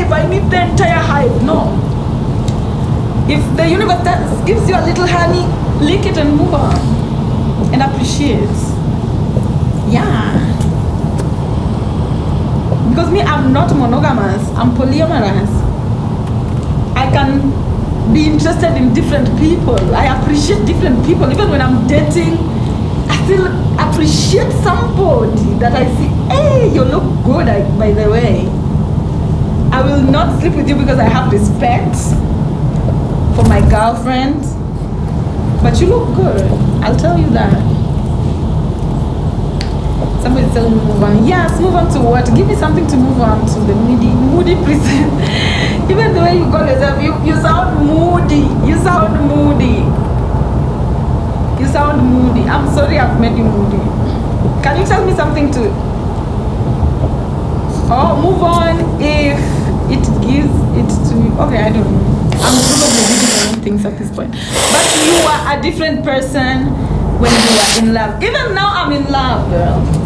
hive, I need the entire hive. No. If the universe gives you a little honey, lick it and move on. And appreciate. Yeah. Because me, I'm not monogamous, I'm polyamorous. I can be interested in different people. I appreciate different people. Even when I'm dating, I still appreciate somebody that I see, hey, you look good, by the way. I will not sleep with you because I have respect for my girlfriend. But you look good, I'll tell you that. Somebody tell me move on. Yes, move on to what? Give me something to move on to. The moody person. Even the way you call yourself, you sound moody. You sound moody. You sound moody. I'm sorry I've made you moody. Can you tell me something to... Oh, move on if it gives it to you. Okay, I don't know. I'm probably reading my own things at this point. But you are a different person when you are in love. Even now I'm in love, girl.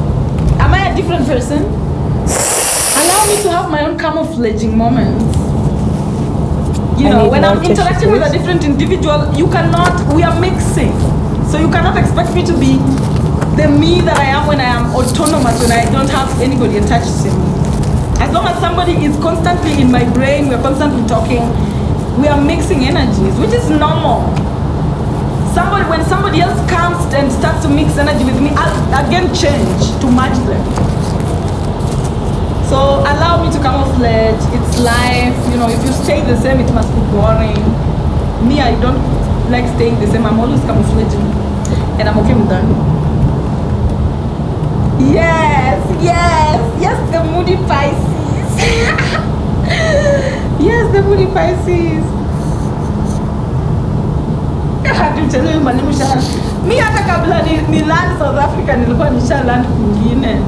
Am I a different person? Allow me to have my own camouflaging moments. You know, when I'm interacting with a different individual, we are mixing. So you cannot expect me to be the me that I am when I am autonomous, when I don't have anybody attached to me. As long as somebody is constantly in my brain, we're constantly talking, we are mixing energies, which is normal. When somebody else comes and starts to mix energy with me, I'll again change to match them. So allow me to camouflage. It's life. You know, if you stay the same, it must be boring. Me, I don't like staying the same. I'm always camouflaging, and I'm okay with that. Yes, the moody Pisces. Yes, the moody Pisces. Mi hata kabla ni land South Africa nilikuwa nisha land kwingine.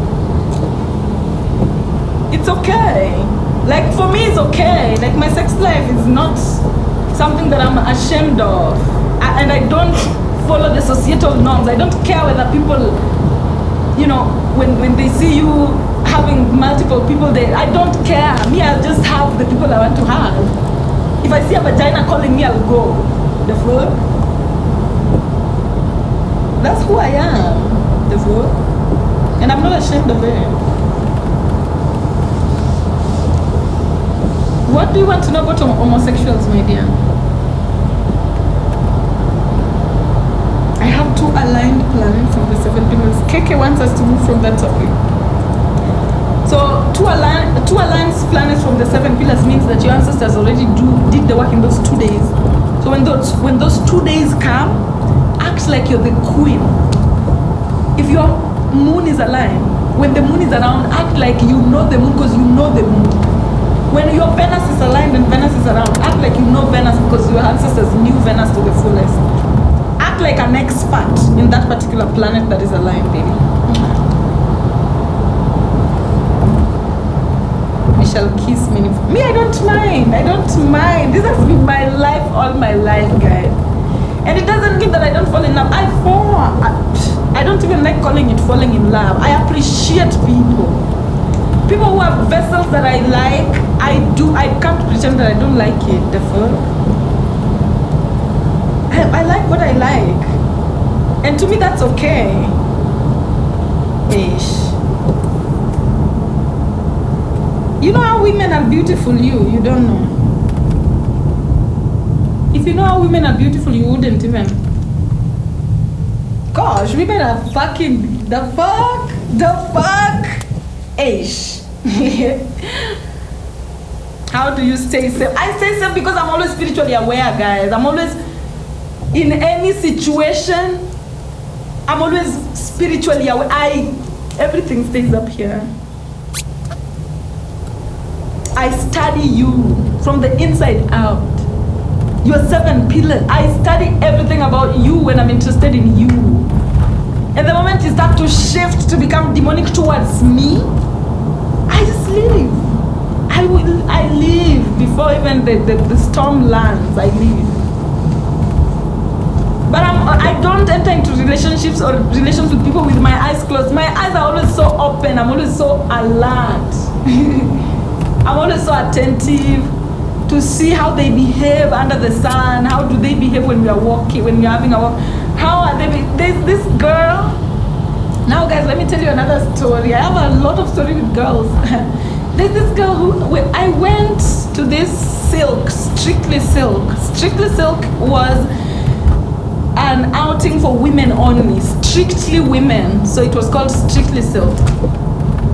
It's okay. Like for me it's okay. Like my sex life is not something that I'm ashamed of. And I don't follow the societal norms. I don't care whether people, you know, when they see you having multiple people there, I don't care. Me, I'll just have the people I want to have. If I see a vagina calling me, I'll go. The fuck? That's who I am. The fuck? And I'm not ashamed of it. What do you want to know about homosexuals, my dear? I have 2 aligned planets from the 7 pillars. Keke wants us to move from that topic. So 2 aligned planets from the 7 pillars means that your ancestors already did the work in those 2 days. So when those 2 days come, act like you're the queen. If your moon is aligned, when the moon is around, act like you know the moon because you know the moon. When your Venus is aligned and Venus is around, act like you know Venus because your ancestors knew Venus to the fullest. Act like an expert in that particular planet that is aligned, baby. We shall kiss many. Me, I don't mind. This has been my life all my life, guys. And it doesn't mean that I don't fall in love. I don't even like calling it falling in love. I appreciate people. People who have vessels that I like, I can't pretend that I don't like it. The fuck? I like what I like. And to me, that's okay. Ish. You know how women are beautiful, you don't know. If you know how women are beautiful, you wouldn't even. Gosh, women are fucking, the fuck? Ish. How do you stay safe? I stay safe because I'm always spiritually aware, guys. I'm always, in any situation, I'm always spiritually aware. Everything stays up here. I study you from the inside out. Your 7 pillars. I study everything about you when I'm interested in you. And the moment you start to shift to become demonic towards me, I just leave. I leave before even the storm lands. I leave. But I don't enter into relationships or relations with people with my eyes closed. My eyes are always so open. I'm always so alert. I'm always so attentive to see how they behave under the sun. How do they behave when we are walking, when we are having a walk? How are they? There's this girl. Now, guys, let me tell you another story. I have a lot of stories with girls. There's this girl who I went to this Strictly Silk. Strictly Silk was an outing for women only, strictly women. So it was called Strictly Silk.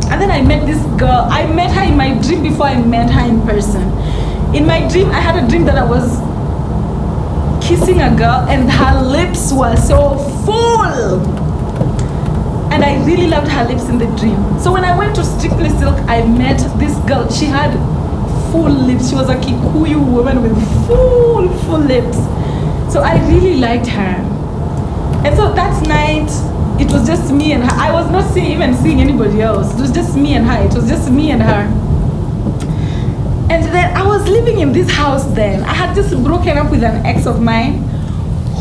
And then I met this girl. I met her in my dream before I met her in person. In my dream, I had a dream that I was kissing a girl and her lips were so full. And I really loved her lips in the dream. So when I went to Strictly Silk, I met this girl. She had full lips. She was a Kikuyu woman with full lips. So I really liked her. And so that night, it was just me and her. I was not even seeing anybody else. It was just me and her. It was just me and her. And then I was living in this house then. I had just broken up with an ex of mine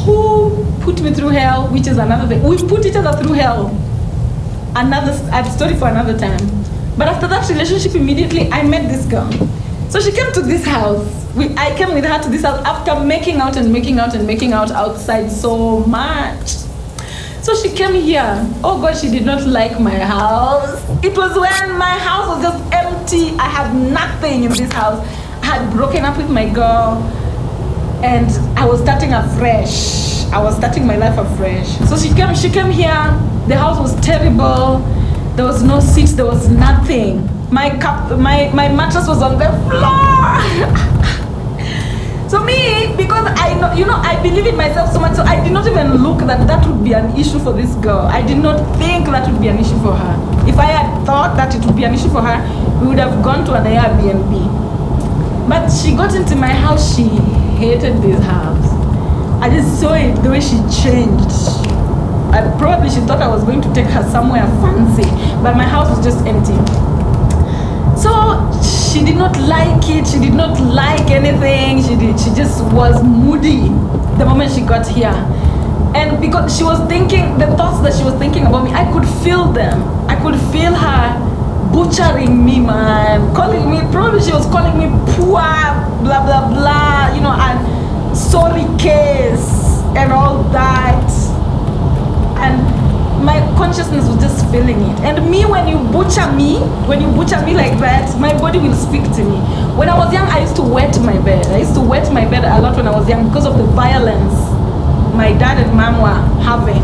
who put me through hell, which is another thing. We put each other through hell. A story for another time. But after that relationship, immediately I met this girl. So she came to this house. I came with her to this house after making out outside so much. So she came here. Oh God, she did not like my house. It was when my house was just empty. I had nothing in this house. I had broken up with my girl and I was starting afresh. I was starting my life afresh. So she came here. The house was terrible. There was no seats, there was nothing. My mattress was on the floor. So me, because I know, I believe in myself so much, so I did not even look that would be an issue for this girl. I did not think that would be an issue for her. If I had thought that it would be an issue for her, we would have gone to an Airbnb. But she got into my house, she hated this house. I just saw it, the way she changed. And probably she thought I was going to take her somewhere fancy, but my house was just empty. So she did not like it, she did not like anything, she just was moody the moment she got here. And because she was thinking, the thoughts that she was thinking about me, I could feel them. I could feel her butchering me, man, calling me, probably she was calling me poor, blah, blah, blah, and sorry case and all that. And my consciousness was just feeling it. And me, when you butcher me like that, my body will speak to me. When I was young, I used to wet my bed. I used to wet my bed a lot when I was young because of the violence my dad and mom were having.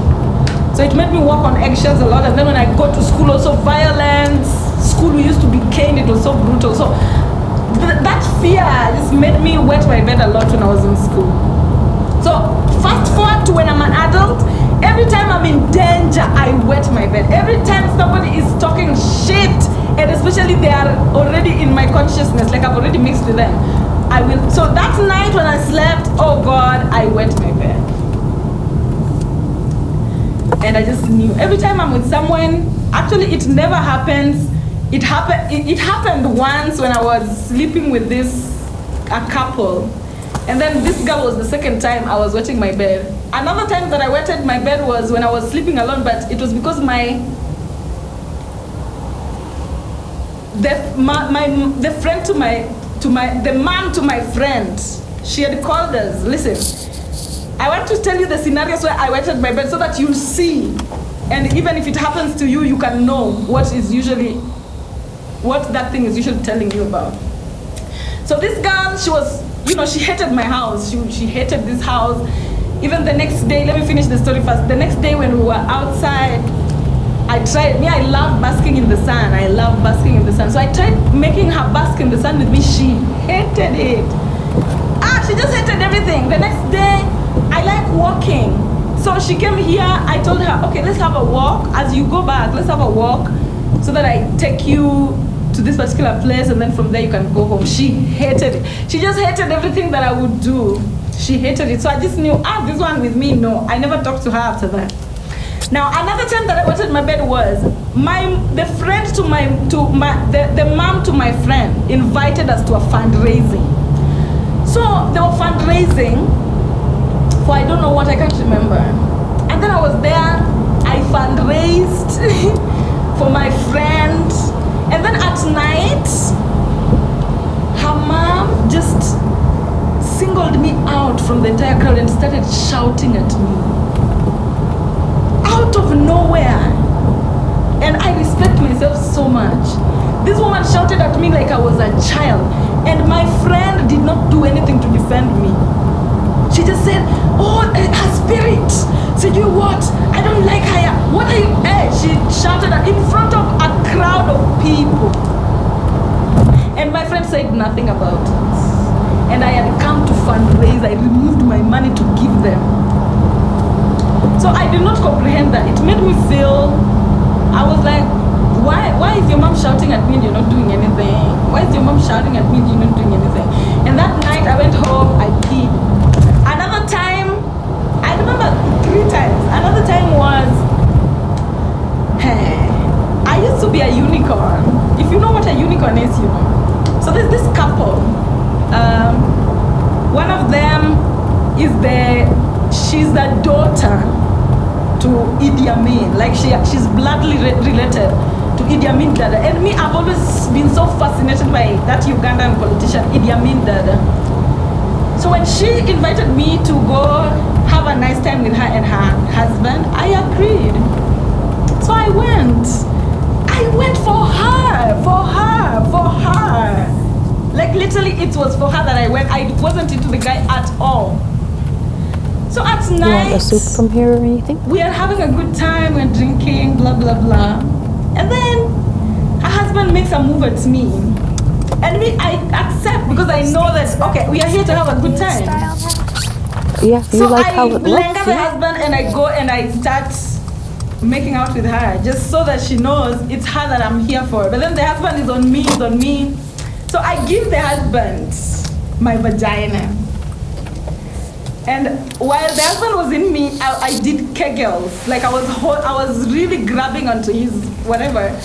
So it made me walk on eggshells a lot. And then when I go to school, also violence. School, we used to be caned. It was so brutal. So that fear just made me wet my bed a lot when I was in school. So fast forward to when I'm an adult. Every time I'm in danger, I wet my bed. Every time somebody is talking shit, and especially they are already in my consciousness, like I've already mixed with them, I will. So that night when I slept, oh God, I wet my bed. And I just knew. Every time I'm with someone, actually it never happens. It happened once when I was sleeping with a couple. And then this girl was the second time I was wetting my bed. Another time that I wetted my bed was when I was sleeping alone, but it was because the mom to my friend, she had called us. Listen, I want to tell you the scenarios where I wetted my bed so that you'll see. And even if it happens to you, you can know what that thing is usually telling you about. So this girl, she hated my house. She hated this house. Even the next day, let me finish the story first. The next day when we were outside, I love basking in the sun. I love basking in the sun. So I tried making her bask in the sun with me. She hated it. She just hated everything. The next day, I like walking. So she came here, I told her, okay, let's have a walk. As you go back, let's have a walk so that I take you to this particular place, and then from there you can go home. She hated it. She just hated everything that I would do. She hated it. So I just knew, this one with me, no. I never talked to her after that. Now, another time that I wetted my bed was the mom to my friend invited us to a fundraising. So they were fundraising for I don't know what, I can't remember. And then I was there, I fundraised for my friend. And then at night, from the entire crowd and started shouting at me. Out of nowhere. And I respect myself so much. This woman shouted at me like I was a child. And my friend did not do anything to defend me. She just said, oh, her spirit. Said, you what? I don't like her. What are you? She shouted in front of a crowd of people. And my friend said nothing about it. And I had come to fundraise. I removed my money to give them. So I did not comprehend that. It made me feel, I was like, why is your mom shouting at me and you're not doing anything? Why is your mom shouting at me and you're not doing anything? And that night I went home, I peed. Another time, I remember 3 times. Another time was, I used to be a unicorn. If you know what a unicorn is, you know. So there's this couple. One of them she's the daughter to Idi Amin. Like she's bloodly related to Idi Amin Dada. And me, I've always been so fascinated by that Ugandan politician, Idi Amin Dada. So when she invited me to go have a nice time with her and her husband, I agreed. So I went. I went for her. Like literally it was for her that I went. I wasn't into the guy at all. So at night, you want a soup from here or anything? We are having a good time, we're drinking, blah, blah, blah. And then her husband makes a move at me. And me, I accept because I know that, okay, we are here to have a good time. Yeah, you so like how it looks. So I blank the husband and I go and I start making out with her just so that she knows it's her that I'm here for. But then the husband is on me. So I give the husband my vagina. And while the husband was in me, I did kegels. Like I was really grabbing onto his whatever.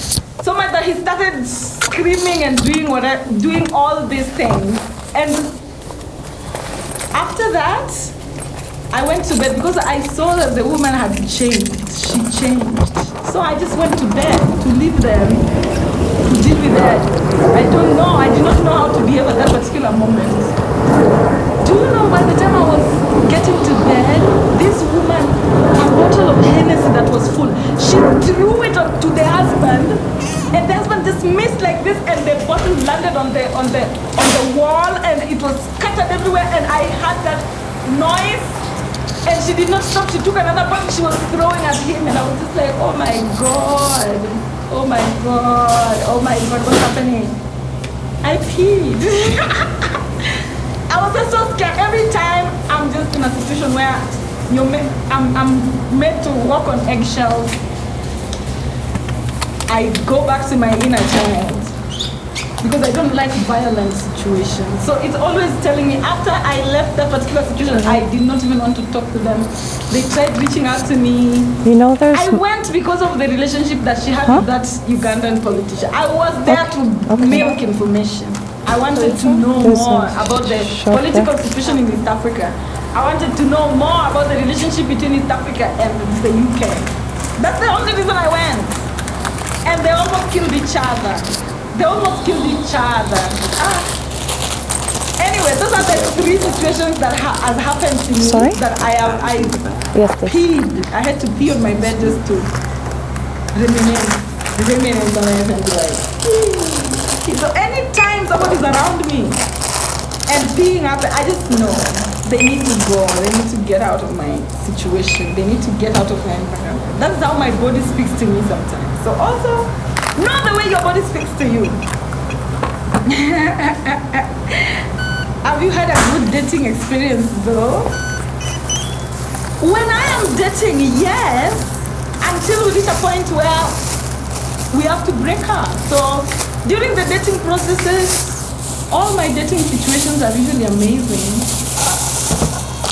So much that he started screaming and doing all these things. And after that, I went to bed because I saw that the woman had changed. She changed. So I just went to bed to leave them, to deal with that. I don't know. I did not know how to behave at that particular moment. Do you know by the time I was getting to bed, this woman, a bottle of Hennessy that was full, she threw it up to the husband, and the husband just missed like this, and the bottle landed on the wall, and it was scattered everywhere, and I had that noise, and she did not stop. She took another bottle, she was throwing at him, and I was just like, oh my God, what's happening? I peed. I was just so scared. Every time I'm just in a situation where I'm made to walk on eggshells, I go back to my inner child because I don't like violent situations. So it's always telling me after I left that particular situation, I did not even want to talk to them. They tried reaching out to me. You know, I went because of the relationship that she had with that Ugandan politician. I was there to milk information. I wanted to know more about the political situation in East Africa. I wanted to know more about the relationship between East Africa and the UK. That's the only reason I went. And they almost killed each other. Anyway, those are the 3 situations that have happened to me. Sorry? That I peed. I had to pee on my bed just to remain and like. So anytime somebody's around me and being up, I just know they need to go. They need to get out of my situation. They need to get out of my environment. That's how my body speaks to me sometimes. So also, know the way your body speaks to you. Have you had a good dating experience though? When I am dating, yes, until we reach a point where we have to break up. So during the dating processes, all my dating situations are usually amazing.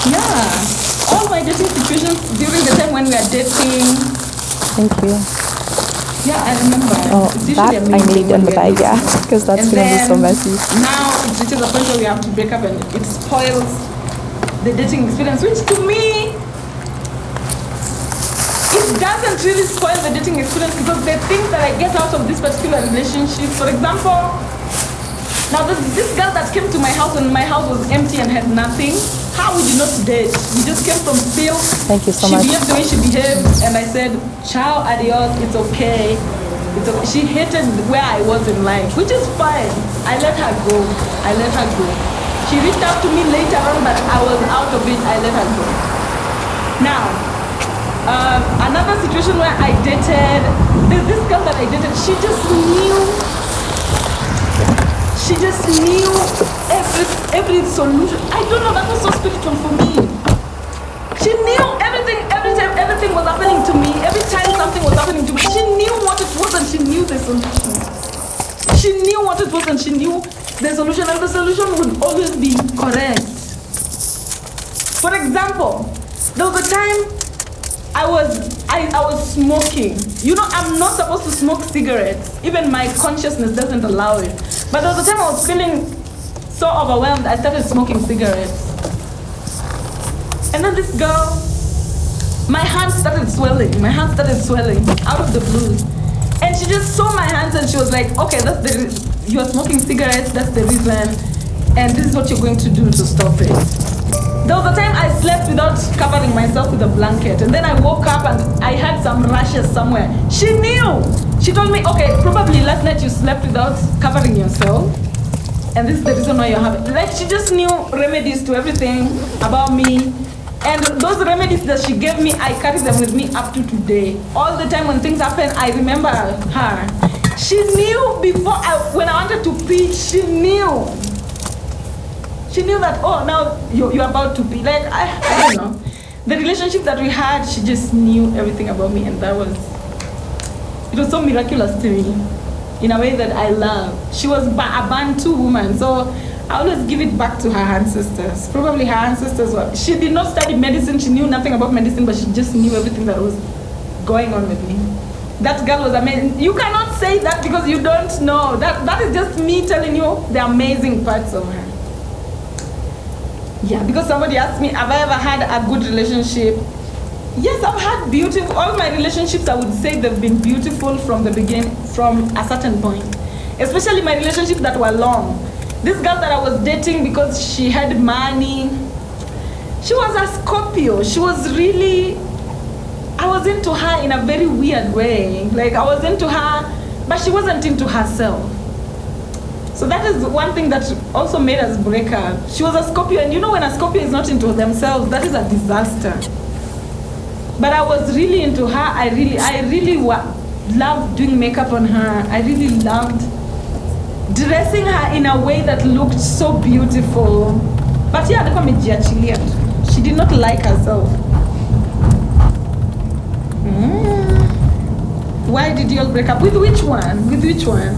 Yeah, all my dating situations during the time when we are dating. Thank you. Yeah, I remember. Oh, that I need in the bag, yeah, because that's going to be so messy. Now it reaches a point where we have to break up and it spoils the dating experience, which to me, it doesn't really spoil the dating experience because the things that I get out of this particular relationship, for example, Now this girl that came to my house when my house was empty and had nothing, how would you not date? You just came from still. Thank you so much. She behaved the way she behaved, and I said, ciao, adios, it's okay. It's okay. She hated where I was in life, which is fine. I let her go. She reached out to me later on, but I was out of it. I let her go. Now, another situation where I dated, there's this girl that I dated, she just knew every solution. I don't know, that was so spiritual for me. She knew everything, every time everything was happening to me, every time something was happening to me, she knew what it was and she knew the solution. She knew what it was and she knew the solution, and the solution would always be correct. For example, there was a time I was smoking. You know, I'm not supposed to smoke cigarettes. Even my consciousness doesn't allow it. But there was a time I was feeling so overwhelmed, I started smoking cigarettes. And then this girl, my hands started swelling out of the blue. And she just saw my hands and she was like, okay, you're smoking cigarettes, that's the reason. And this is what you're going to do to stop it. There was a time I slept without covering myself with a blanket. And then I woke up and I had some rashes somewhere. She knew. She told me, okay, probably last night you slept without covering yourself. And this is the reason why you're having. Like, she just knew remedies to everything about me. And those remedies that she gave me, I carry them with me up to today. All the time when things happen, I remember her. She knew when I wanted to pee, she knew. She knew that, oh, now you're about to pee. Like, I don't know. The relationship that we had, she just knew everything about me, and it was so miraculous to me in a way that I love. She was a Bantu woman, so I always give it back to her ancestors. Probably her ancestors she did not study medicine, she knew nothing about medicine, but she just knew everything that was going on with me. That girl was amazing. You cannot say that because you don't know. That is just me telling you the amazing parts of her. Yeah, because somebody asked me, have I ever had a good relationship? Yes, I've had beautiful, all my relationships, I would say they've been beautiful from the beginning, from a certain point. Especially my relationships that were long. This girl that I was dating, because she had money, she was a Scorpio. She was really, I was into her in a very weird way. Like, I was into her, but she wasn't into herself. So that is one thing that also made us break up. She was a Scorpio, and you know when a Scorpio is not into themselves, that is a disaster. But I was really into her. I really loved doing makeup on her. I really loved dressing her in a way that looked so beautiful. But yeah, she did not like herself. Why did you all break up? With which one? With which one?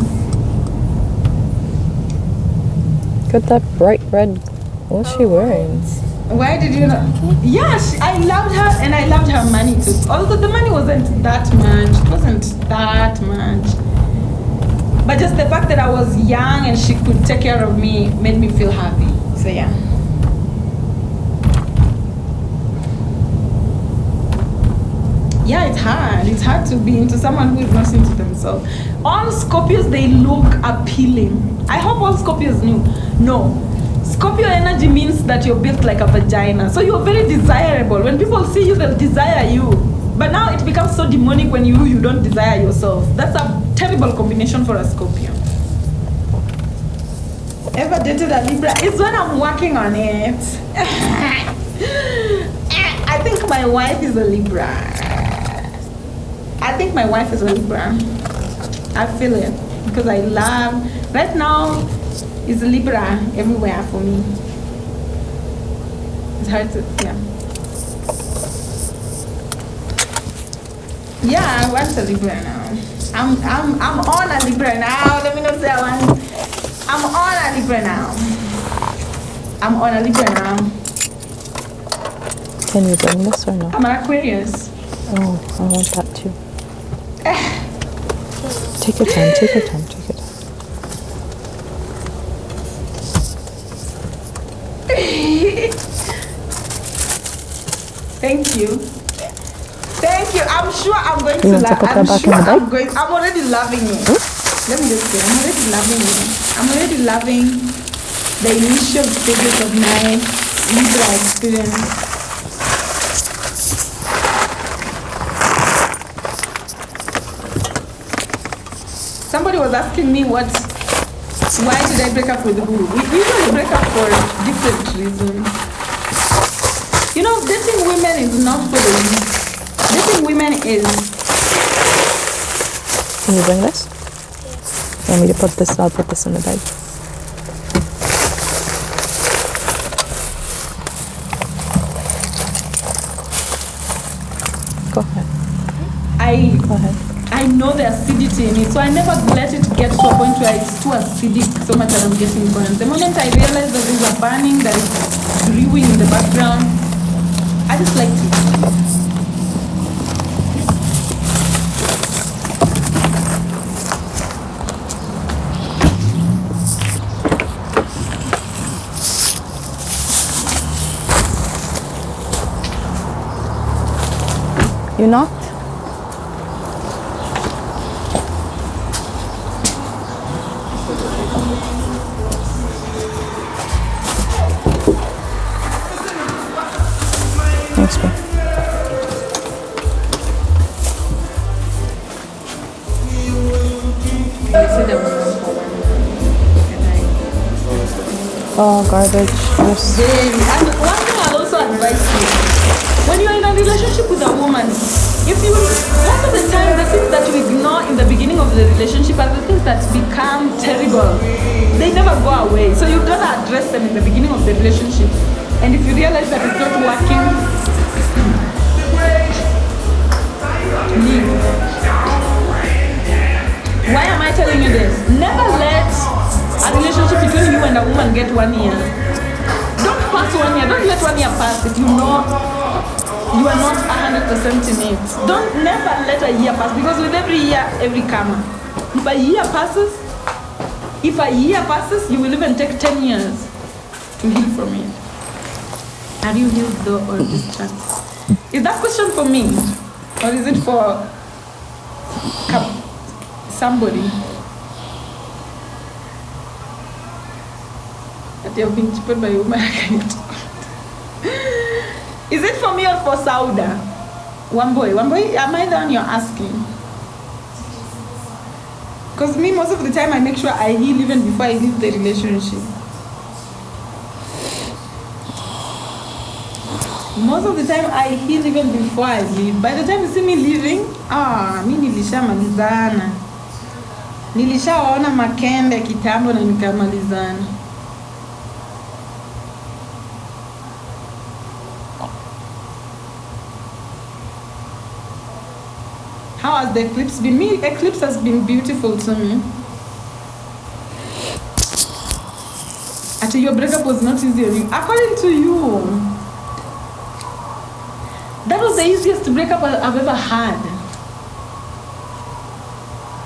Got that bright red. What's she wearing? Why did you not? Yeah, I loved her, and I loved her money too. Although the money wasn't that much. It wasn't that much. But just the fact that I was young and she could take care of me made me feel happy. So yeah. Yeah, it's hard. It's hard to be into someone who is not into themselves. All Scorpios, they look appealing. I hope all Scorpios knew. No. Scorpio energy means that you're built like a vagina. So you're very desirable. When people see you, they'll desire you. But now it becomes so demonic when you don't desire yourself. That's a terrible combination for a Scorpio. Ever dated a Libra? It's when I'm working on it. I think my wife is a Libra. I feel it because I love. Right now, it's a Libra everywhere for me. It's hard to, yeah. Yeah, I want a Libra now. I'm on a Libra now. Let me not say I want. I'm on a Libra now. I'm on a Libra now. Can you bring this or no? I'm an Aquarius. Oh, I want that too. Take your time, take your time, take your time. Thank you. Thank you. I'm sure I'm going to love. I'm already loving you. Let me just say, I'm already loving you. I'm already loving the initial stages of my Libra experience. Somebody was asking me why did I break up with who? We usually break up for different reasons. You know, dating women is not for the weak. Dating women is... Can you bring this? You want me to put this? I'll put this in the bag. Go ahead. Go ahead. I know the acidity in it, so I never let it get to a point where it's too acidic so much that I'm getting burned. The moment I realize that there's a burning, that it's brewing in the background, I just like it. You not? Thanks, babe. Oh, garbage. Yes. And one thing I'll also advise you, when you're in a relationship with a woman, if you, most of the time, the things that you ignore in the beginning of the relationship are the things that become terrible. They never go away. So you've got to address them in the beginning of the relationship. And if you realize that it's not working, leave. Why am I telling you this? Never let a relationship between you and a woman get 1 year. Don't pass 1 year. Don't let 1 year pass if you know you are not 100% in it. Don't never let a year pass, because with every year, every karma. If a year passes, you will even take 10 years to heal from it. Are you healed though, or distracted? Is that question for me, or is it for somebody? That you have been cheated by a woman. Is it for me or for Sauda? One boy, am I the one you're asking? Because me, most of the time, I make sure I heal even before I leave the relationship. Most of the time, I heal even before I leave. By the time you see me leaving, mi nilishamalizana. Nilishaona makende kitambo na nikamalizana. How has the eclipse been? Me, eclipse has been beautiful to me. Actually, your breakup was not easy. According to you, that was the easiest breakup I've ever had.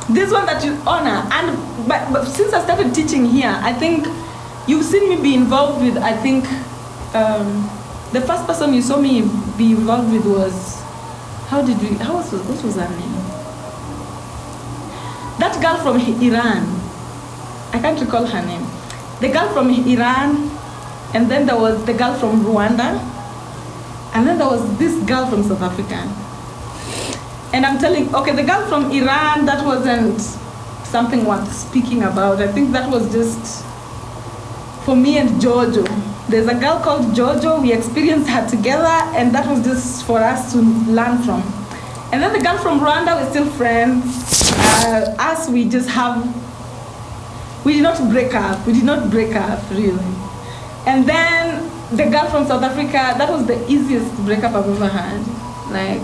This one that you honor. And but since I started teaching here, I think you've seen me be involved with, I think, the first person you saw me be involved with was, what was her name? That girl from Iran. I can't recall her name. The girl from Iran, and then there was the girl from Rwanda, and then there was this girl from South Africa. And I'm telling, okay, the girl from Iran, that wasn't something worth speaking about. I think that was just for me and Jojo. There's a girl called Jojo, we experienced her together, and that was just for us to learn from. And then the girl from Rwanda, we're still friends. We did not break up. We did not break up, really. And then the girl from South Africa, that was the easiest breakup I've ever had. Like,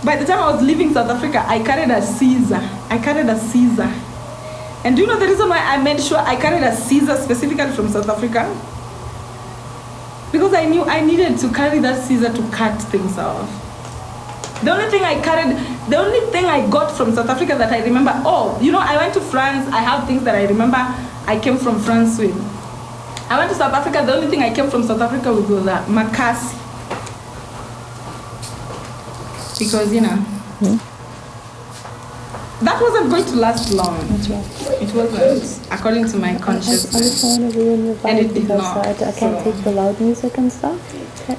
by the time I was leaving South Africa, I carried a Caesar. And do you know the reason why I made sure I carried a Caesar specifically from South Africa? Because I knew I needed to carry that Caesar to cut things off. The only thing I got from South Africa that I remember, I went to France, I have things that I remember I came from France with. I went to South Africa, the only thing I came from South Africa with was Makasi. Because, that wasn't going to last long. That's right. It wasn't, according to my I just consciousness. don't want to ruin your And vibe it did because not, I can't so. take the loud music and stuff.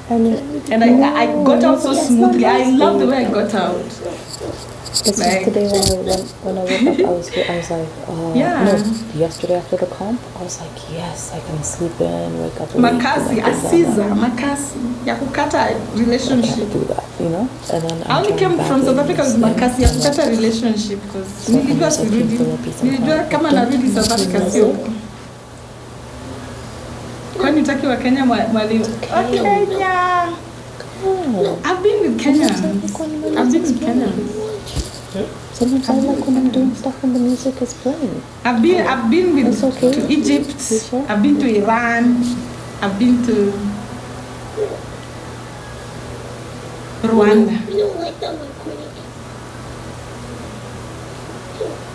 And I got out so that's smoothly. not I love the nasty. way I got out. It's Like- just today when I woke up, I was like, Yeah. no, yesterday after the comp, I was like, yes, I can sleep in, wake up late. Makasi, Asiza, Makasi. Ya kukata relationship. Do that, you know? And then I only came from South Africa with Makasi ya kukata relationship because nilijua sirudi. Nilijua kama narudi South Africa sio. Kwani utaki wa Kenya mwalimu? Kenya. I've been with Kenya. I've been with Kenya. Sometimes I like when I'm doing stuff when the music is playing. I've been with It's okay. to Egypt. You sure? I've been to Iran. I've been to Rwanda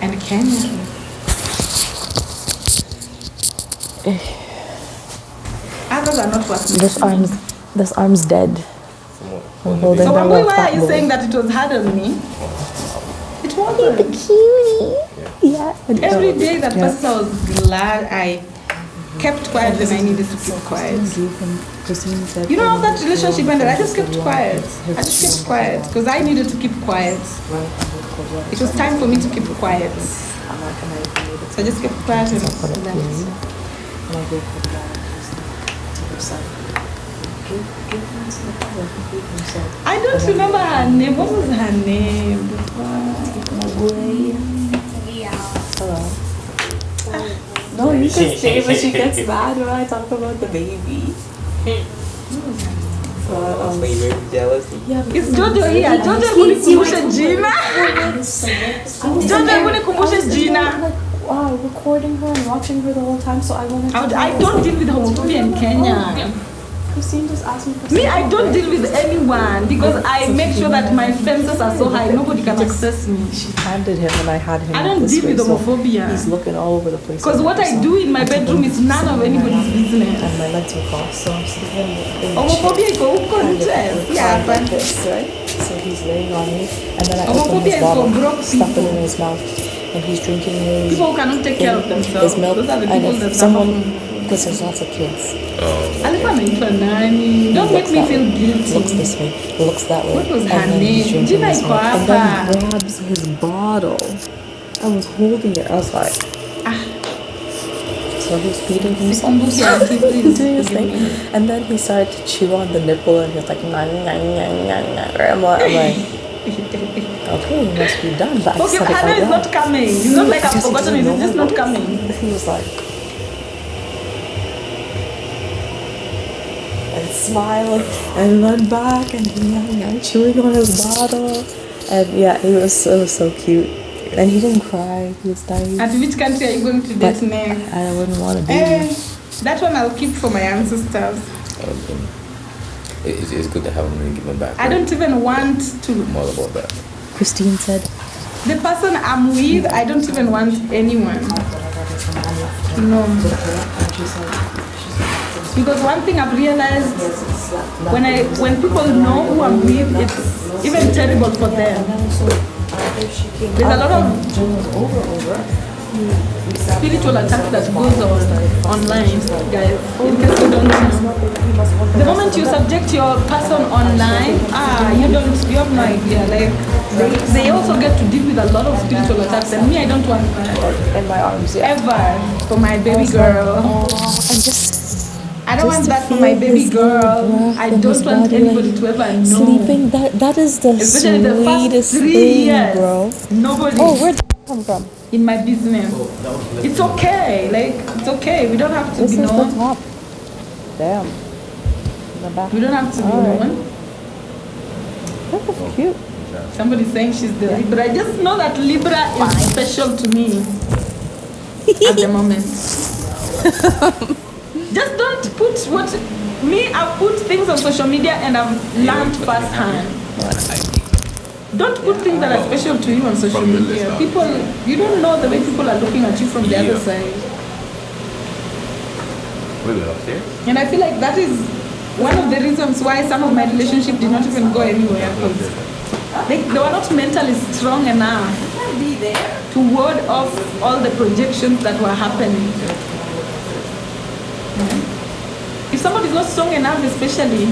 and Kenya. Others are not what This arm's dead. I'm holding So the Wambui, little why fat are you boy. saying that it was hard on me? It The wasn't. cutie. Yeah. Every day that passes, I was glad I kept quiet when I needed to keep quiet. You know how that relationship ended? I just kept quiet. I just kept quiet because I needed to keep quiet. It was time for me to keep quiet. So I just kept quiet and left. I don't remember her name. What was her name? No, you can stay, but she gets mad when I talk about the baby. Jealousy. It's Jojo here. Jojo kunikumbusha jina. Jojo kunikumbusha jina. Recording her and watching her the whole time, so I wanted to. I don't deal with homophobia in Kenya. Christine just asked me for Me, I don't deal with anyone because I make sure that my fences are so high, nobody can access me. She handed him and I had him. I don't this deal way, with so homophobia. He's looking all over the place. Because what I do in my bedroom is none of anybody's business. And my legs were crossed, so I'm sleeping in the Homophobia iko huko kind of nje. Yeah, like but this, right? So he's laying on me, and then I open Homophobia his is for bottle, broke stuff it people. in his mouth, and he's drinking his people who cannot take care of themselves. his milk. Those are the And people that if suffer someone, from. because there's lots of kids, Alikuwa anaitwa nani? Don't make me feel looks guilty. this way, looks that way, What was her and then he's name? drinking Jina his iko milk, and hapa. then grabs his bottle. I was holding it. I was like, so he's feeding himself. Nikumbuke auntie, please. Doing his thing. And then he started to chew on the nipple and he was like, nah, nah, nah, nah, nah. I'm like, okay, it must be done. But I Okay, said but it Hannah out is loud. not coming. It's not like I've Just forgotten it. know It's just my not voice. coming. He was like, and smiled and went back and chewing on his bottle. And yeah, it was so cute. And he didn't cry. He was nice. At which country are you going to But date next? I wouldn't want to be. That one I'll keep for my ancestors. It's good to have them and give them back. I don't even want to. I'm all about that. Christine said, The person I'm with, I don't even want anyone. No. Because one thing I've realized, when people know who I'm with, it's even terrible for them. There's a lot of spiritual attack that goes on online, guys. In case you don't know. The moment you subject your person online, you have no idea. Like they also get to deal with a lot of spiritual attacks, and me, I don't want that in my arms, yeah. ever for my baby girl. And just I don't want to that for feel my baby his girl. breath I in don't his want body, anybody like, to ever know. sleeping, that is the Especially the first sweetest 3 thing, years, bro. nobody Oh, where'd that come from? in my business. It's okay. Like it's okay. We don't have to This be is the known. top. Damn. In the back. We don't have to be Alright. known. That was cute. Somebody's saying she's the Libra. I just know that Libra is special to me at the moment. Just don't put what me. I put things on social media and I've learned firsthand. Don't put things that are special to you on social media. People, you don't know the way people are looking at you from the other side. And I feel like that is one of the reasons why some of my relationships did not even go anywhere. Because they were not mentally strong enough be there. to ward off all the projections that were happening. If somebody is not strong enough, especially,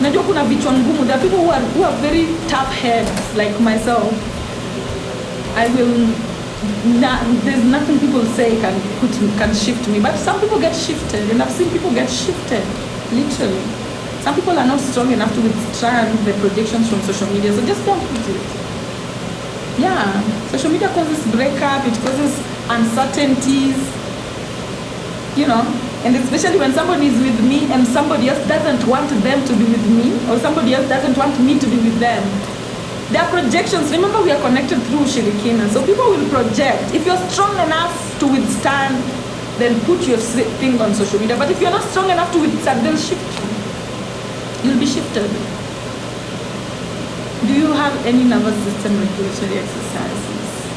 najua kuna vichwa ngumu. There are people who are very tough heads, like myself. I will. There's nothing people say can shift me, but some people get shifted, and I've seen people get shifted, literally. Some people are not strong enough to withstand the projections from social media, so just don't put it. Yeah, social media causes breakup, it causes uncertainties, you know, and especially when somebody is with me and somebody else doesn't want them to be with me, or somebody else doesn't want me to be with them. There are projections. Remember, we are connected through Shirikina, so people will project. If you're strong enough to withstand, then put your thing on social media. But if you're not strong enough to withstand, they'll shift you. You'll be shifted. Do you have any nervous system regulatory exercises?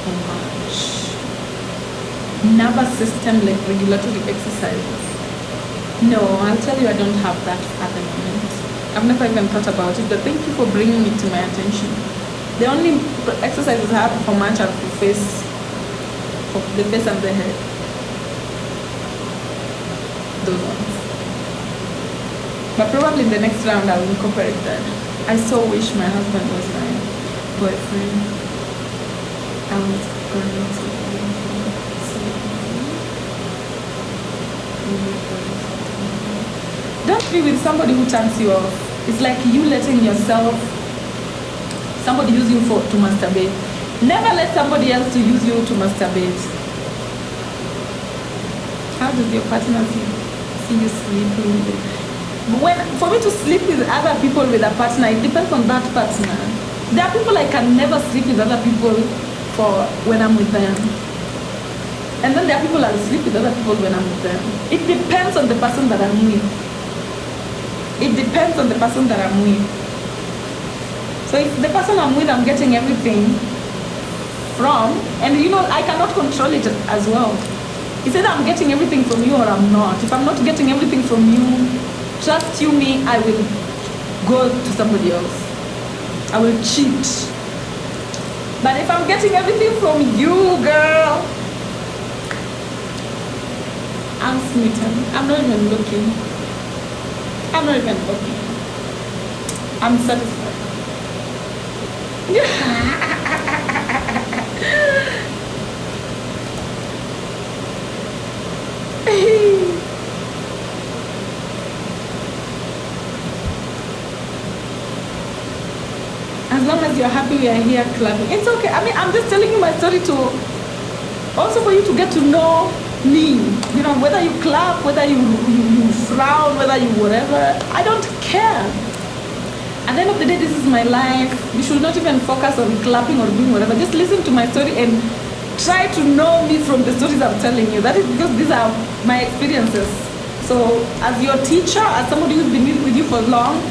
Oh gosh. Nervous system like regulatory exercises? No, I'll tell you I don't have that at the moment. I've never even thought about it, but thank you for bringing it to my attention. The only exercises I have for much are for the face and the head. Those ones. But probably in the next round I will incorporate that. I so wish my husband was my boyfriend. I was going to don't be with somebody who turns you off. It's like you letting yourself, somebody use you to masturbate. Never let somebody else to use you to masturbate. How does your partner see you sleeping? For me to sleep with other people with a partner, it depends on that partner. There are people I can never sleep with other people for when I'm with them. And then there are people I'll sleep with other people when I'm with them. It depends on the person that I'm with. It depends on the person that I'm with. So if the person I'm with, I'm getting everything from, and you know, I cannot control it as well. It's either I'm getting everything from you or I'm not. If I'm not getting everything from you, trust you me, I will go to somebody else. I will cheat. But if I'm getting everything from you, girl, I'm smitten. I'm not even looking. I'm not even looking. I'm satisfied. As long as you're happy, we are here clapping. It's okay. I mean, I'm just telling you my story to also for you to get to know me. You know, whether you clap, whether you frown, whether you whatever, I don't care. At the end of the day, this is my life. You should not even focus on clapping or doing whatever. Just listen to my story and try to know me from the stories I'm telling you. That is because these are my experiences. So as your teacher, as somebody who's been with you for long,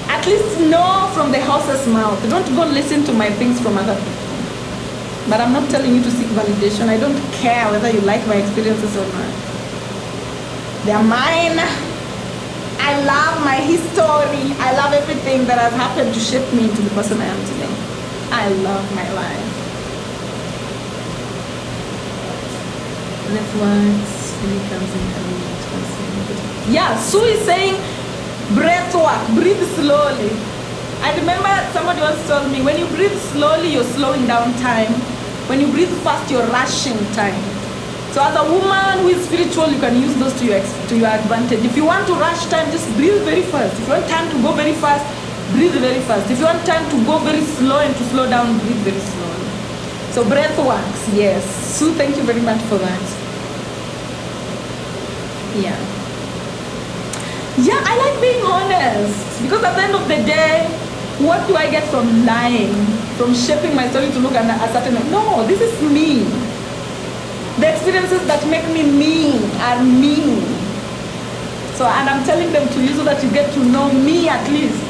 at least know from the horse's mouth. Don't go listen to my things from other people. But I'm not telling you to seek validation. I don't care whether you like my experiences or not. They are mine. I love my history. I love everything that has happened to shape me into the person I am today. I love my life. Left words really comes in. Yeah, Sue is saying breath work, breathe slowly. I remember somebody once told me, when you breathe slowly, you're slowing down time. When you breathe fast, you're rushing time. So as a woman who is spiritual, you can use those to your advantage. If you want to rush time, just breathe very fast. If you want time to go very fast, breathe very fast. If you want time to go very slow and to slow down, breathe very slowly. So breath works, yes. Sue, thank you very much for that. Yeah. Yeah, I like being honest. Because at the end of the day, what do I get from lying? From shaping my story to look at a certain way? No, this is me. The experiences that make me mean are me. So, and I'm telling them to you so that you get to know me at least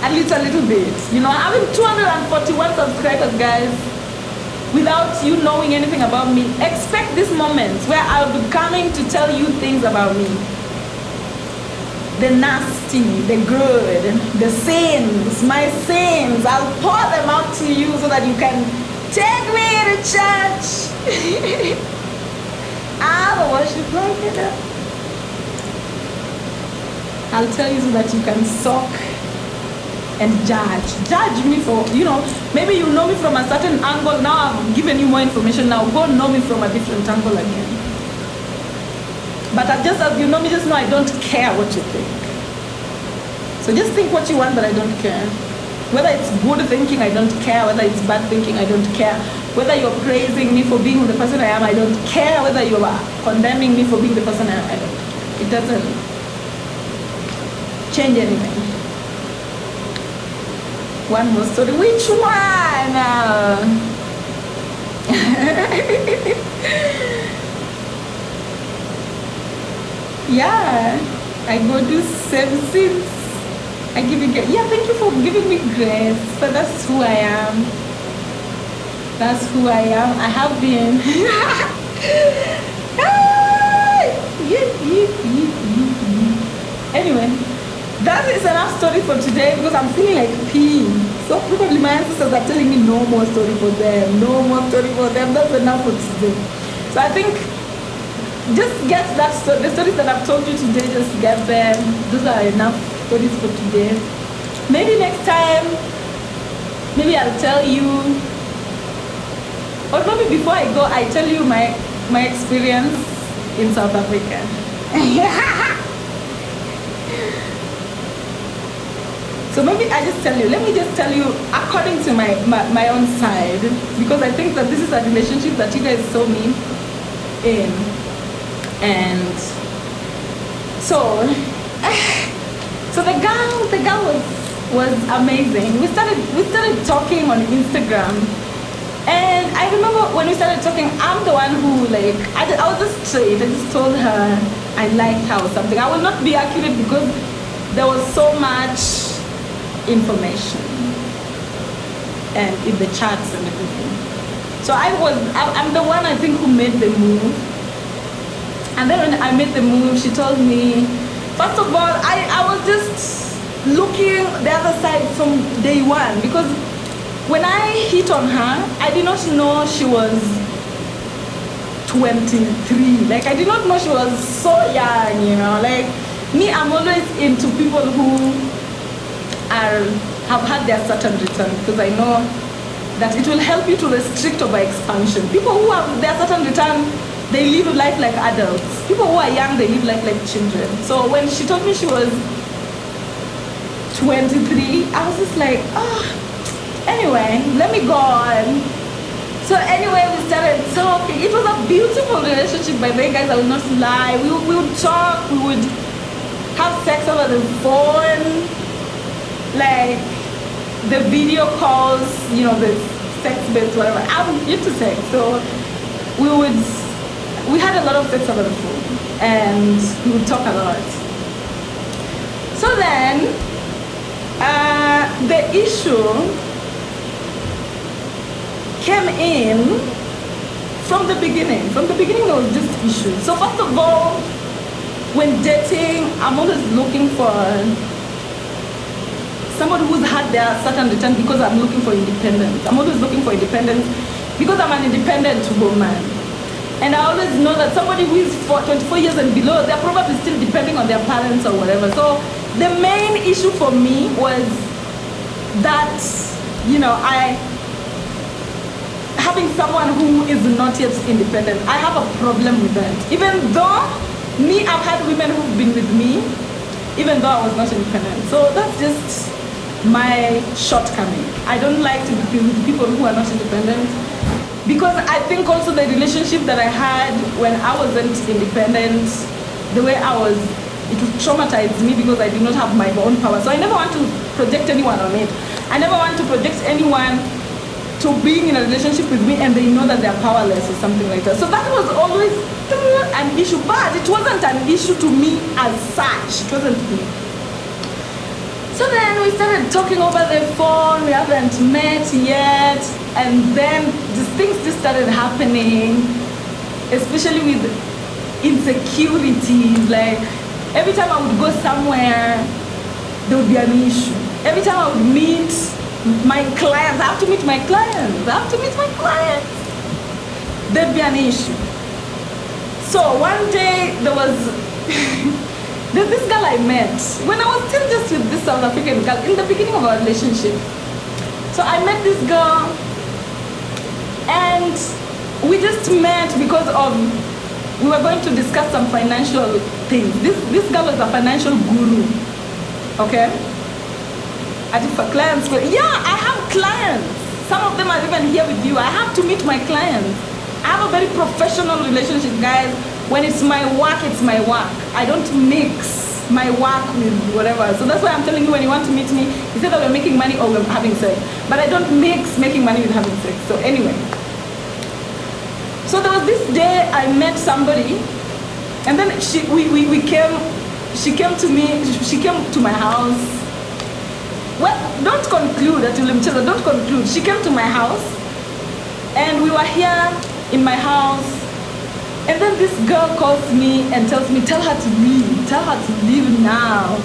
a little bit. You know, having 241 subscribers, guys, without you knowing anything about me, expect these moments where I'll be coming to tell you things about me. the nasty, the good, the sins, my sins. I'll pour them out to you so that you can take me to church. I'll worship like it. I'll tell you so that you can soak and judge me for, maybe you know me from a certain angle. Now I've given you more information. Now go know me from a different angle again. But just as you know me, just know I don't care what you think. So just think what you want, but I don't care. Whether it's good thinking, I don't care. Whether it's bad thinking, I don't care. Whether you're praising me for being the person I am, I don't care. Whether you are condemning me for being the person I am, I don't care. It doesn't change anything. One more story. Which one? Yeah, I go do services. I give you grace. Yeah, thank you for giving me grace. But that's who I am. That's who I am. I have been. Anyway, that is enough story for today because I'm feeling like peeing. So probably my ancestors are telling me no more story for them. No more story for them. That's enough for today. So I think just get that story. The stories that I've told you today, just get them. Those are enough stories for today. Maybe next time, maybe I'll tell you, or maybe before I go, I tell you my experience in South Africa. So maybe I just tell you, let me just tell you according to my own side, because I think that this is a relationship that you guys saw me in. And so the girl was amazing. We started talking on Instagram, and I remember when we started talking, I'm the one who I was just straight. I just told her I liked her or something. I will not be accurate because there was so much information and in the chats and everything. So I'm the one I think who made the move. And then when I made the move, she told me, first of all, I was just looking the other side from day one, because when I hit on her, I did not know she was 23. I did not know she was so young, me, I'm always into people who have had their Saturn return, because I know that it will help you to restrict over expansion. People who have their Saturn return, they live life like adults. People who are young, they live life like children. So when she told me she was 23, I was just like, anyway, let me go on. So anyway, we started talking. It was a beautiful relationship, by the way, guys. I will not lie. We would talk. We would have sex over the phone, the video calls, the sex-based whatever. I'm into sex, so we had a lot of sex over the phone, and we would talk a lot. So then, the issue came in from the beginning. From the beginning, there was just issues. So first of all, when dating, I'm always looking for somebody who's had their Saturn return, because I'm looking for independence. I'm always looking for independence because I'm an independent woman. And I always know that somebody who is 24 years and below, they're probably still depending on their parents or whatever. So the main issue for me was that, having someone who is not yet independent. I have a problem with that. Even though I've had women who've been with me, even though I was not independent. So that's just my shortcoming. I don't like to be with people who are not independent, because I think also the relationship that I had when I wasn't independent, the way I was, it would traumatize me because I did not have my own power. So I never want to project anyone on it. I never want to project anyone to being in a relationship with me and they know that they're powerless or something like that. So that was always an issue, but it wasn't an issue to me as such. It wasn't me. So then we started talking over the phone. We haven't met yet, and then these things just started happening, especially with insecurities. Every time I would go somewhere, there would be an issue. Every time I would meet my clients, I have to meet my clients. There'd be an issue. So one day there was there's this girl I met when I was still just with this South African girl in the beginning of our relationship. So I met this girl and we just met because of we were going to discuss some financial things. This girl was a financial guru. Okay? I did for clients. Yeah, I have clients. Some of them are even here with you. I have to meet my clients. I have a very professional relationship, guys. When it's my work, it's my work. I don't mix my work with whatever. So that's why I'm telling you, when you want to meet me, it's either we're making money or we're having sex. But I don't mix making money with having sex. So anyway. So there was this day I met somebody, and then she came to me, she came to my house. Well, don't conclude that don't conclude. She came to my house, and we were here in my house, and then this girl calls me and tells me, tell her to leave now.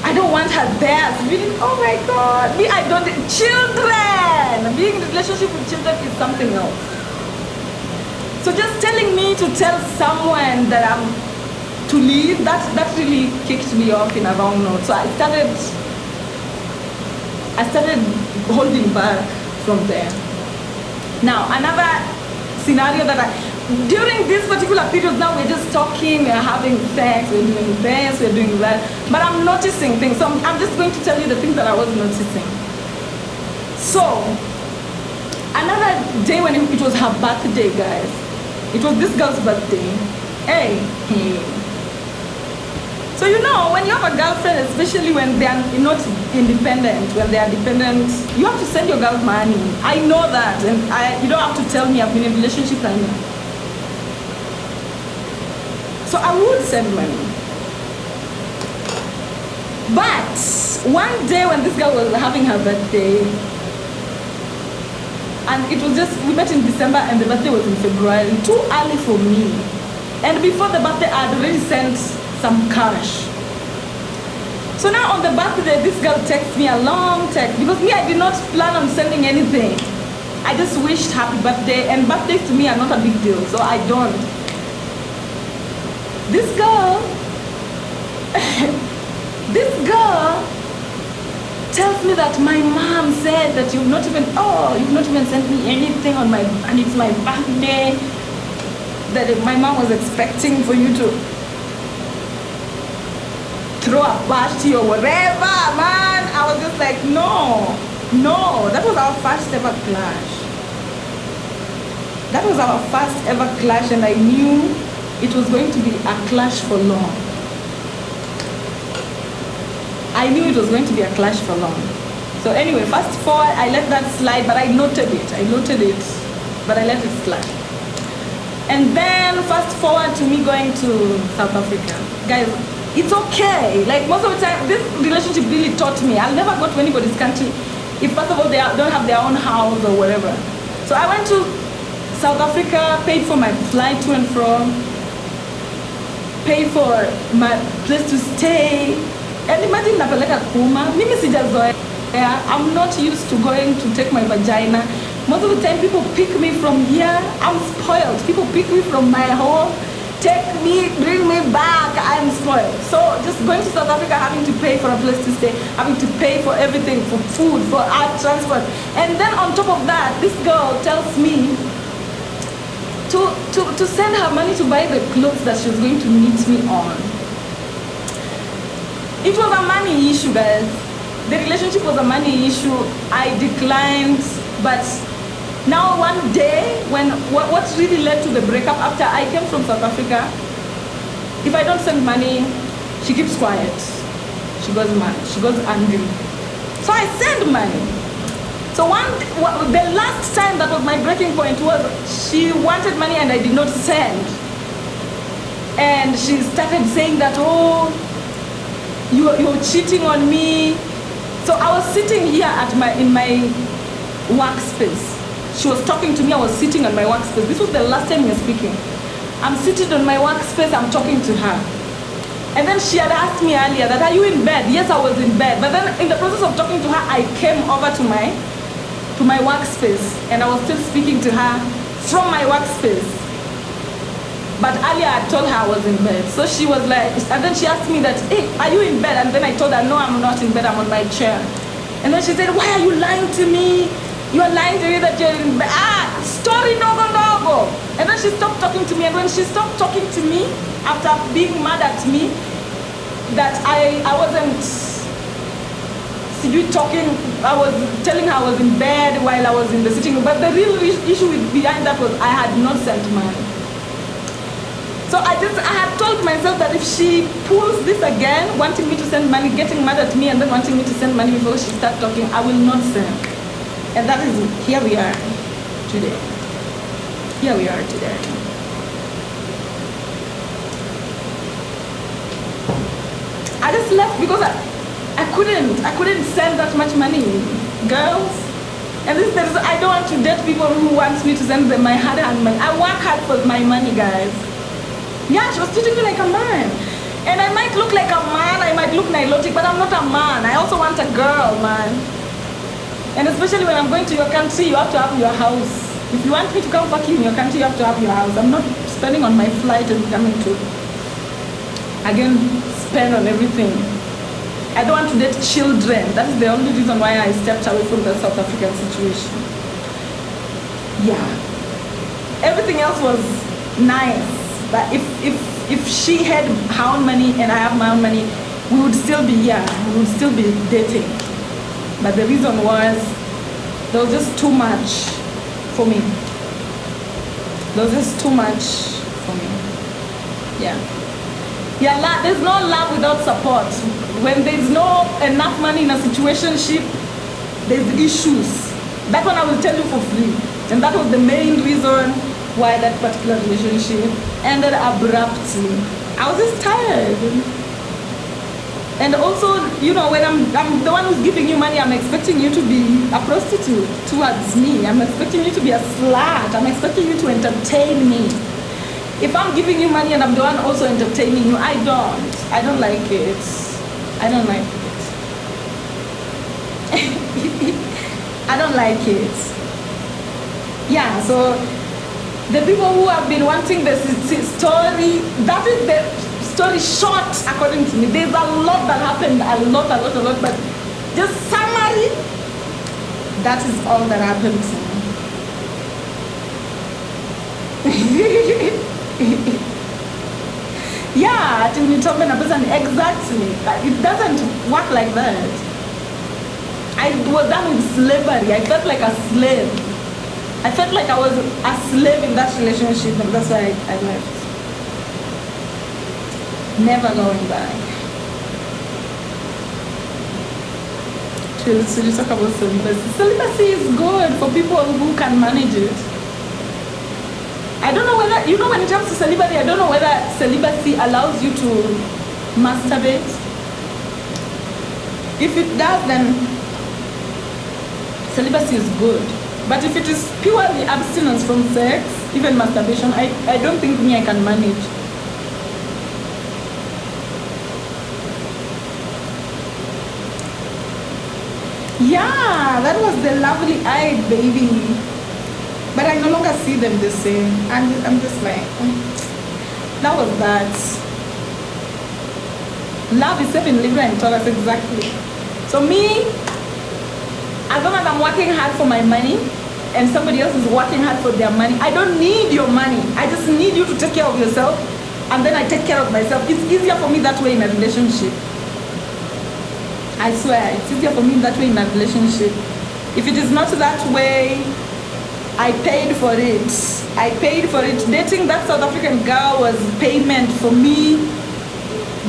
I don't want her there. Really, oh my God, I don't, children, being in a relationship with children is something else. So just telling me to tell someone that I'm to leave, that really kicked me off in a wrong note. So I started holding back from there. Now another scenario that during this particular period, now we're just talking, we're having sex, we're doing this, we're doing that, but I'm noticing things. So I'm just going to tell you the things that I was noticing. So another day when it was her birthday, guys. It was this girl's birthday. Hey. So you know, when you have a girlfriend, especially when they are not independent, when they are dependent, you have to send your girl money. I know that, and you don't have to tell me. I've been in a relationship, I know. So I would send money. But one day when this girl was having her birthday, and it was just, we met in December and the birthday was in February, too early for me. And before the birthday, I had already sent some cash. So now on the birthday, this girl texts me a long text, because me, I did not plan on sending anything. I just wished happy birthday, and birthdays to me are not a big deal, so I don't. This girl tells me that my mom said that you've not even sent me anything on and it's my birthday, that my mom was expecting for you to throw a party or whatever, man. I was just like, no, that was our first ever clash. And I knew it was going to be a clash for long. So anyway, fast forward, I let that slide, but I noted it, but I let it slide. And then fast forward to me going to South Africa. Guys, it's okay. Like most of the time, this relationship really taught me, I'll never go to anybody's country if first of all they don't have their own house or whatever. So I went to South Africa, paid for my flight to and from, paid for my place to stay. And imagine napeleka kuma, mimi sijazoea. I'm not used to going to take my vagina. Most of the time people pick me from here. I'm spoiled. People pick me from my home, take me, bring me back. I'm spoiled. So just going to South Africa, having to pay for a place to stay, having to pay for everything, for food, for art, transport. And then on top of that, this girl tells me to send her money to buy the clothes that she was going to meet me on. It was a money issue, guys. The relationship was a money issue. I declined, but now one day, when what really led to the breakup after I came from South Africa, if I don't send money, she keeps quiet. She goes mad. She goes angry. So I send money. So the last time that was my breaking point was she wanted money and I did not send. And she started saying that, oh, you're cheating on me. So I was sitting here in my workspace. She was talking to me, I was sitting on my workspace. This was the last time we were speaking. I'm sitting on my workspace, I'm talking to her. And then she had asked me earlier that, are you in bed? Yes, I was in bed. But then in the process of talking to her, I came over to my workspace, and I was still speaking to her from my workspace. But earlier I told her I was in bed. So she was like, and then she asked me that, hey, are you in bed? And then I told her, no, I'm not in bed, I'm on my chair. And then she said, why are you lying to me? You are lying to me that you're in bed. Story dogo dogo. And then she stopped talking to me. And when she stopped talking to me, after being mad at me, that I wasn't talking, I was telling her I was in bed while I was in the sitting room. But the real issue behind that was I had not sent money. So I had told myself that if she pulls this again, wanting me to send money, getting mad at me, and then wanting me to send money before she starts talking, I will not send. And that is, here we are today. Here we are today. I just left because I couldn't send that much money, girls. And I don't want to date people who want me to send them my hard-earned money. I work hard for my money, guys. Yeah, she was treating me like a man. And I might look like a man, I might look nilotic, but I'm not a man. I also want a girl, man. And especially when I'm going to your country, you have to have your house. If you want me to come fuck you in your country, you have to have your house. I'm not spending on my flight and coming to, again, spend on everything. I don't want to date children. That is the only reason why I stepped away from the South African situation. Yeah. Everything else was nice. But if she had her own money and I have my own money, we would still be dating. But the reason was there was just too much for me. There was just too much for me. Yeah. Yeah, there's no love without support. When there's no enough money in a situationship, there's issues. That one I will tell you for free. And that was the main reason why that particular relationship ended abruptly. I was just tired. And also, you know, when I'm the one who's giving you money, I'm expecting you to be a prostitute towards me. I'm expecting you to be a slut. I'm expecting you to entertain me. If I'm giving you money and I'm the one also entertaining you, I don't like it. I don't like it. I don't like it. Yeah, so the people who have been wanting the story, that is the story short according to me. There's a lot that happened, a lot, but just summary, that is all that happened to me. Yeah, till you talk about a person, exactly. It doesn't work like that. I was done with slavery. I felt like a slave. I felt like I was a slave in that relationship, and that's why I left. Never going back. Should we talk about celibacy? Celibacy is good for people who can manage it. I don't know whether, you know, when it comes to celibacy, I don't know whether celibacy allows you to masturbate. If it does, then celibacy is good. But if it is purely abstinence from sex, even masturbation, I don't think I can manage. Yeah, that was the lovely-eyed baby. But I no longer see them the same. I'm just like, that was that. Love is safe in Libra and Taurus, exactly. So me, as long as I'm working hard for my money and somebody else is working hard for their money, I don't need your money. I just need you to take care of yourself, and then I take care of myself. It's easier for me that way in a relationship. I swear, it's easier for me that way in a relationship. If it is not that way, I paid for it. I paid for it. Dating that South African girl was payment for me.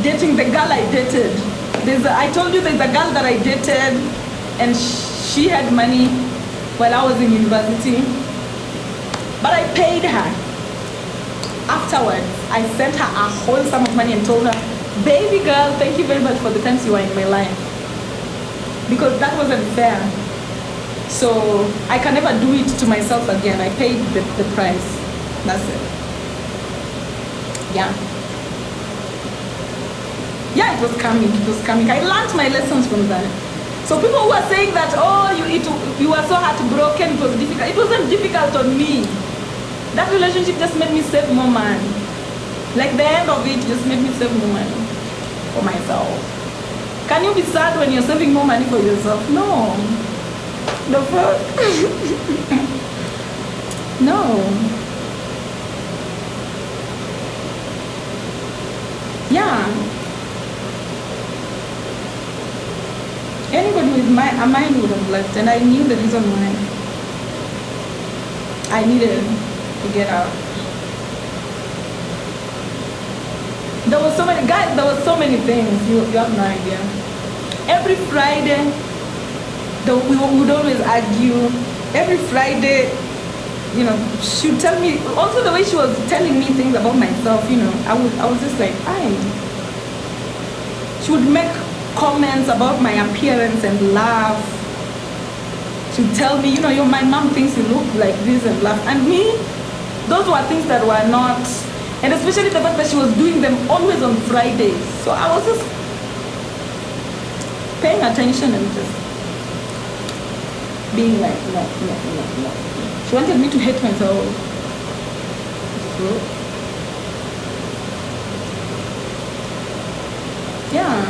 Dating the girl I dated. I told you there's a girl that I dated, and she had money while I was in university. But I paid her. Afterwards, I sent her a whole sum of money and told her, baby girl, thank you very much for the times you were in my life. Because that wasn't fair. So I can never do it to myself again. I paid the price. That's it. Yeah. Yeah, it was coming. It was coming. I learned my lessons from that. So people who are saying that, oh, you were so heartbroken, it was difficult. It wasn't difficult on me. That relationship just made me save more money. Like the end of it just made me save more money for myself. Can you be sad when you're saving more money for yourself? No. The fuck? No. Yeah. Anybody with a mind would have left, and I knew the reason why. I needed to get out. There were so many guys. There were so many things. You have no idea. Every Friday, we would always argue. Every Friday, you know, she would tell me. Also, the way she was telling me things about myself, you know, I was just like, She would make comments about my appearance and laugh. She would tell me, you know, my mom thinks you look like this and laugh. And me, those were things that were not. And especially the fact that she was doing them always on Fridays. So I was just paying attention and just being like, no. She wanted me to hate myself. Yeah.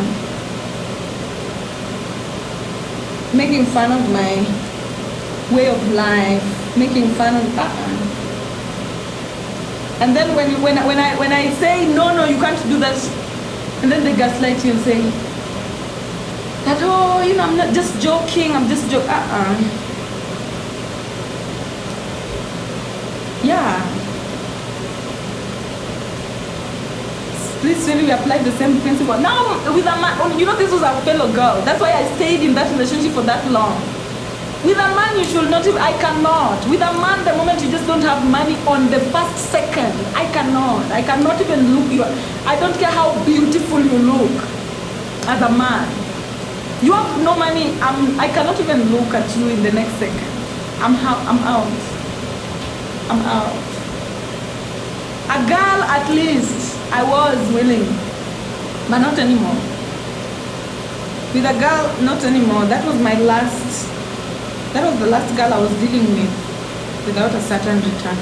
Making fun of my way of life, making fun of And then when I say no, you can't do that, and then they gaslight you and say that, oh, you know, I'm not just joking, I'm just joking. Yeah. Please really we applied the same principle. Now with a man, you know, this was our fellow girl. That's why I stayed in that relationship for that long. With a man, you should not even, I cannot. With a man, the moment you just don't have money on the first second, I cannot even look you. I don't care how beautiful you look as a man. You have no money, I cannot even look at you in the next second. I'm out. A girl, at least, I was willing, but not anymore. With a girl, not anymore. That was the last girl I was dealing with without a certain return.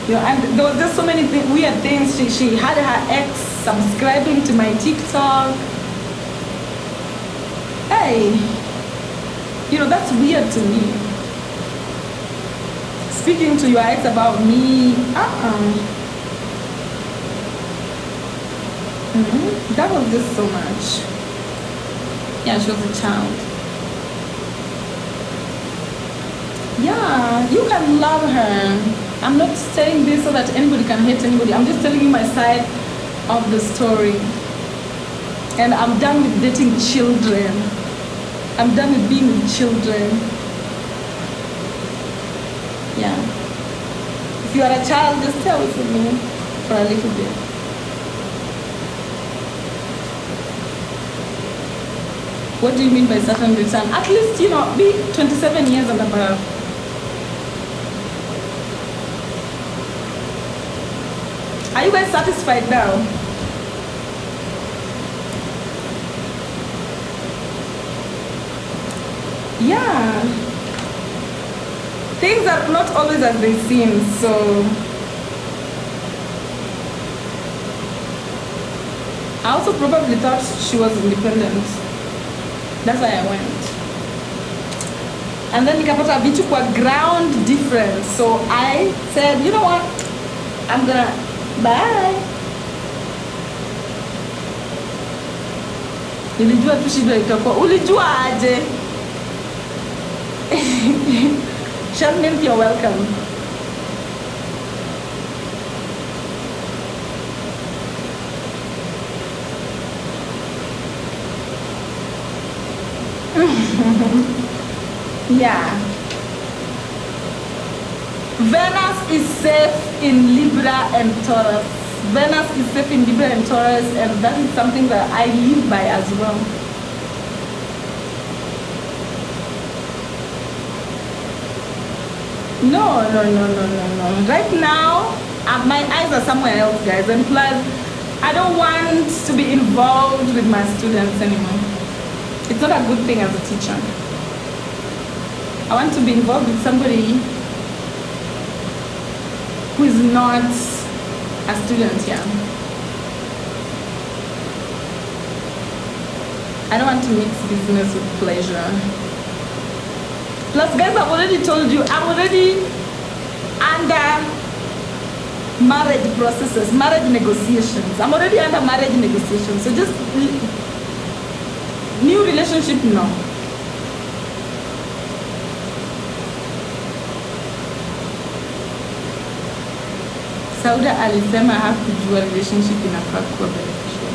You know, and there was just so many weird things. She had her ex subscribing to my TikTok. Hey, you know, that's weird to me. Speaking to your ex about me, That was just so much. Yeah, she was a child. Yeah, you can love her. I'm not saying this so that anybody can hate anybody. I'm just telling you my side of the story. And I'm done with dating children. I'm done with being with children. Yeah. If you are a child, just stay away from me for a little bit. What do you mean by certain return? At least, you know, be 27 years and above. Are you guys satisfied now? Yeah. Things are not always as they seem, so I also probably thought she was independent. That's why I went. And then nikapata vitu kwa ground different. So I said, you know what? I'm gonna bye. Nilijua tu shida itakuwa. Ulijua aje? Shannon, you're welcome. Yeah. Venus is safe in Libra and Taurus. Venus is safe in Libra and Taurus, and that is something that I live by as well. No. Right now, my eyes are somewhere else, guys. And plus, I don't want to be involved with my students anymore. It's not a good thing as a teacher. I want to be involved with somebody who is not a student here. I don't want to mix business with pleasure. Plus, guys, I've already told you, I'm already under marriage processes, marriage negotiations. I'm already under marriage negotiations. So just new relationship, no. Sauda alisema hakujua relationship inafaa kuwa beneficial.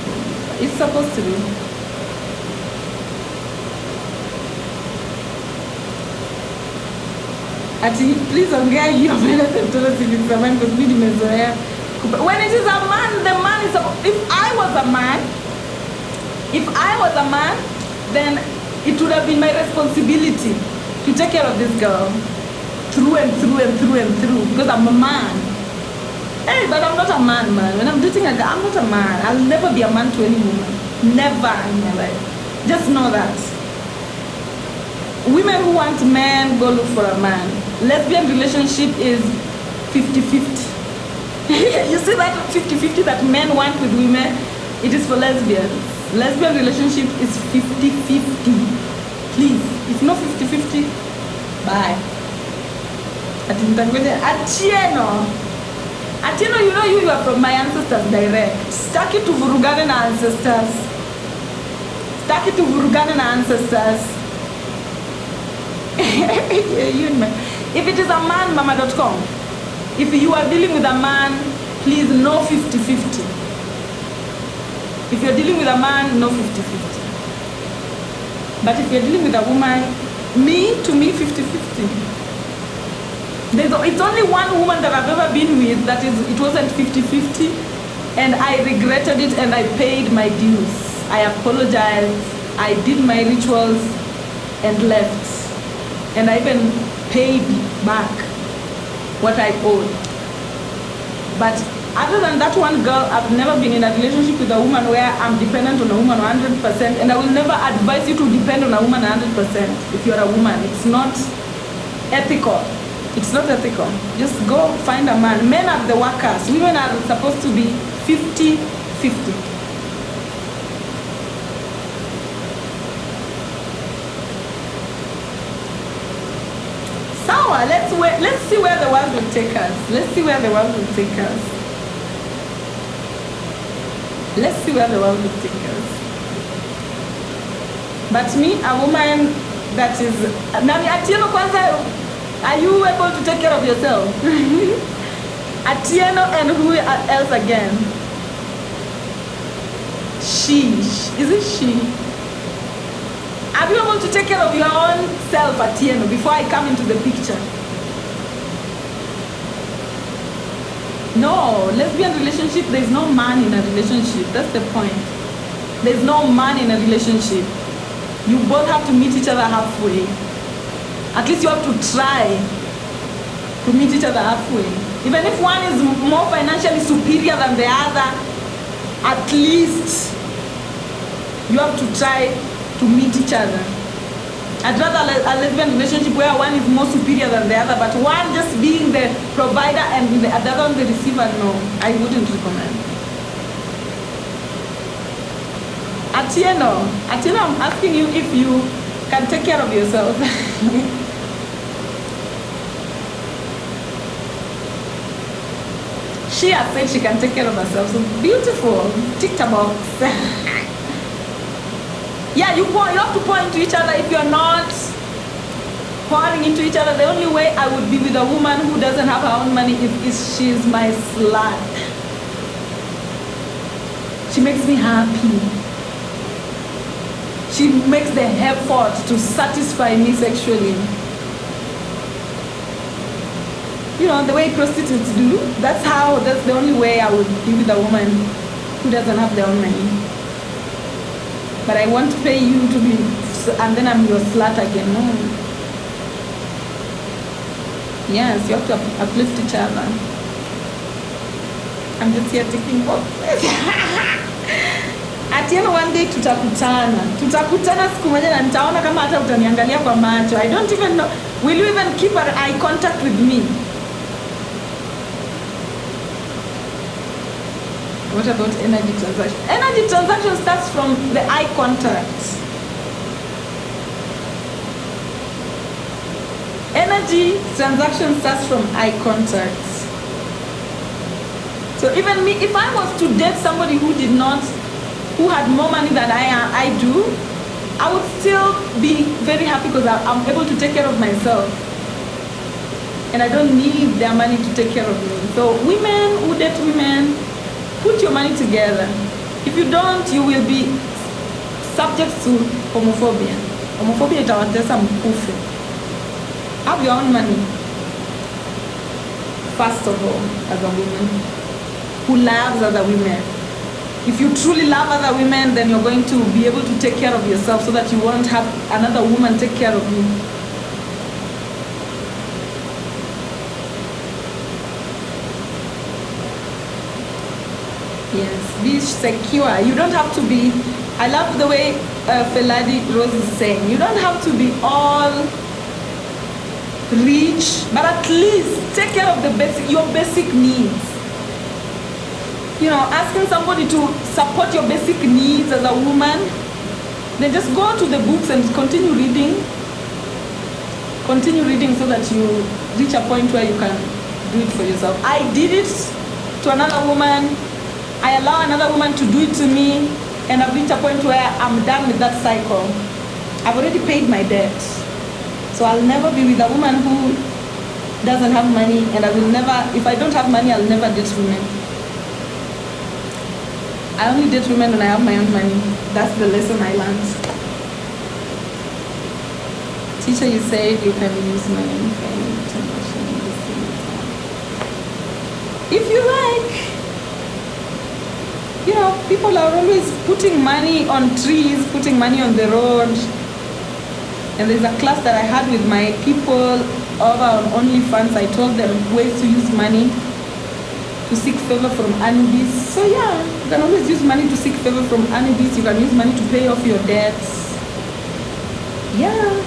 It's supposed to be. Ati, please ongea hiyo mbele tena sikisamani kwa sababu nimezoea. When it is a man, the man is if I was a man, then it would have been my responsibility to take care of this girl through and through because I'm a man. Hey, but I'm not a man. When I'm dating a girl, I'm not a man. I'll never be a man to any woman. Never in my life. Just know that. Women who want men, go look for a man. Lesbian relationship is 50-50. You see that 50-50 that men want with women? It is for lesbians. Lesbian relationship is 50-50. Please, if not 50-50, bye. Atieno, you know you are from my ancestors direct. Staki to vurugane na ancestors. Staki to vurugane na ancestors. If it is a man, mama.com. If you are dealing with a man, please no 50-50. If you're dealing with a man, no 50-50. But if you're dealing with a woman, to me 50-50. It's only one woman that I've ever been with that it wasn't 50-50, and I regretted it and I paid my dues. I apologized, I did my rituals and left. And I even paid back what I owed. But other than that one girl, I've never been in a relationship with a woman where I'm dependent on a woman 100%, and I will never advise you to depend on a woman 100% if you're a woman. It's not ethical. It's not ethical. Just go find a man. Men are the workers. Women are supposed to be 50-50. Sawa, let's see where the world will take us. Let's see where the world will take us. Let's see where the world will take us. But me, a woman that is Nami Atieno kwanza, are you able to take care of yourself? Atieno and who else again? Is it she? Are you able to take care of your own self, Atieno, before I come into the picture? No, lesbian relationship, there's no man in a relationship. That's the point. There's no man in a relationship. You both have to meet each other halfway. At least you have to try to meet each other halfway. Even if one is more financially superior than the other, at least you have to try to meet each other. I'd rather a lesbian relationship where one is more superior than the other, but one just being the provider and the other one the receiver, no, I wouldn't recommend. Atieno, I'm asking you if you can take care of yourself. She has said she can take care of herself, so beautiful, tick the box. Yeah, you have to pour into each other. If you're not pouring into each other, the only way I would be with a woman who doesn't have her own money is she's my slut. She makes me happy. She makes the effort to satisfy me sexually. You know, the way prostitutes do, that's the only way I would be with a woman who doesn't have their own money. But I won't pay you to be, and then I'm your slut again. No. Yes, you have to uplift each other. I'm just here taking boxes. At the end of one day tutakutana siku moja na nitaona kama hata utaniangalia kwa macho. I don't even know, will you even keep an eye contact with me? What about energy transaction? Energy transaction starts from the eye contact. Energy transaction starts from eye contact. So even me, if I was to date somebody who had more money than I do, I would still be very happy because I'm able to take care of myself. And I don't need their money to take care of me. So women who date women, put your money together. If you don't, you will be subject to homophobia. Homophobia itawatesa mkufe. Have your own money. First of all, as a woman who loves other women. If you truly love other women, then you're going to be able to take care of yourself so that you won't have another woman take care of you. Yes, be secure. You don't have to be, I love the way Feladi Rose is saying, you don't have to be all rich, but at least take care of your basic needs. You know, asking somebody to support your basic needs as a woman, then just go to the books and continue reading. Continue reading so that you reach a point where you can do it for yourself. I did it to another woman. I allow another woman to do it to me, and I've reached a point where I'm done with that cycle. I've already paid my debt. So I'll never be with a woman who doesn't have money, and I will never, if I don't have money, I'll never date women. I only date women when I have my own money. That's the lesson I learned. Teacher, you said you can use money for any transaction in this thing. If you like. You know, people are always putting money on trees, putting money on the road. And there's a class that I had with my people over on OnlyFans. I told them ways to use money to seek favor from Anubis. So yeah, you can always use money to seek favor from Anubis. You can use money to pay off your debts. Yeah.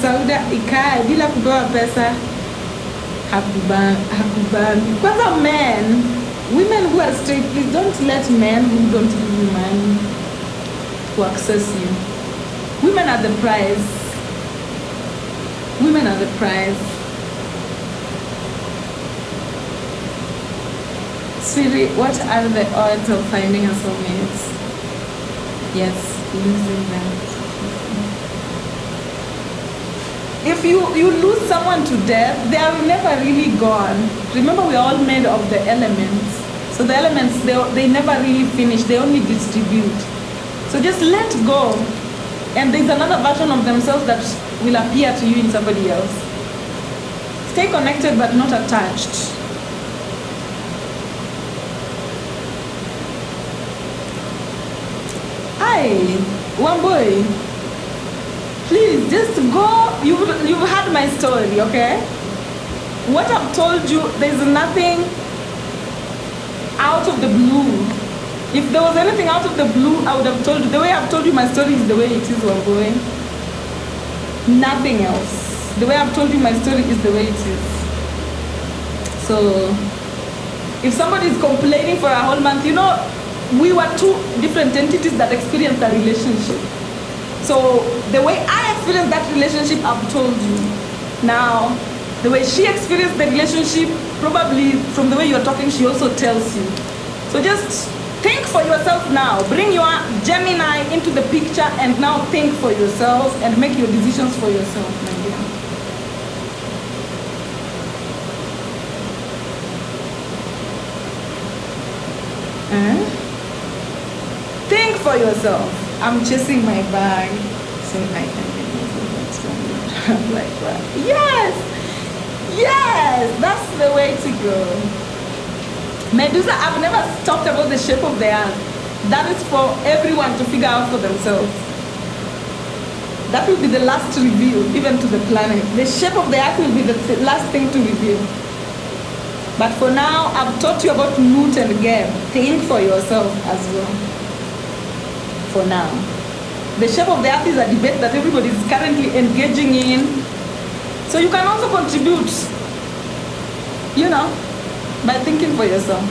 Sauda ikae bila kupewa pesa hakubani. Kwanza men, women who are straight, please don't let men who don't give you money to access you. Women are the prize. Women are the prize. Sweetie, what are the odds of finding a soulmate? Yes, losing them. If you lose someone to death, they are never really gone. Remember, we are all made of the elements. So the elements, they never really finish. They only distribute. So just let go. And there's another version of themselves that will appear to you in somebody else. Stay connected but not attached. One boy. Please, just go. You've heard my story, okay? What I've told you, there's nothing out of the blue. If there was anything out of the blue, I would have told you. The way I've told you my story is the way it is, Wamboi. Nothing else. The way I've told you my story is the way it is. So, if somebody is complaining for a whole month, you know, we were two different entities that experienced a relationship. So the way I experienced that relationship, I've told you. Now, the way she experienced the relationship, probably from the way you're talking, she also tells you. So just think for yourself now. Bring your Gemini into the picture and now think for yourself and make your decisions for yourself, my dear. Think for yourself. I'm chasing my bag so I can get it. I'm like, well, yes, that's the way to go. Medusa, I've never talked about the shape of the earth. That is for everyone to figure out for themselves. That will be the last reveal, even to the planet. The shape of the earth will be the last thing to reveal. But for now, I've taught you about Nut and Geb. Think for yourself as well. For now. The shape of the earth is a debate that everybody is currently engaging in. So you can also contribute, you know, by thinking for yourself.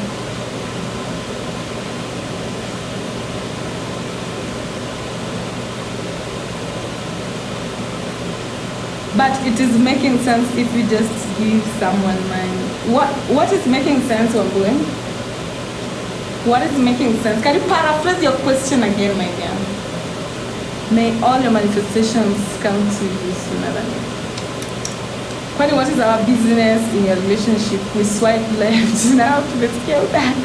But it is making sense if you just give someone money. What is making sense, Wambui? What is making sense? Can you paraphrase your question again, my dear? May all your manifestations come to you sooner than later. Kwani, what is our business in your relationship? We swipe left now to the scale back.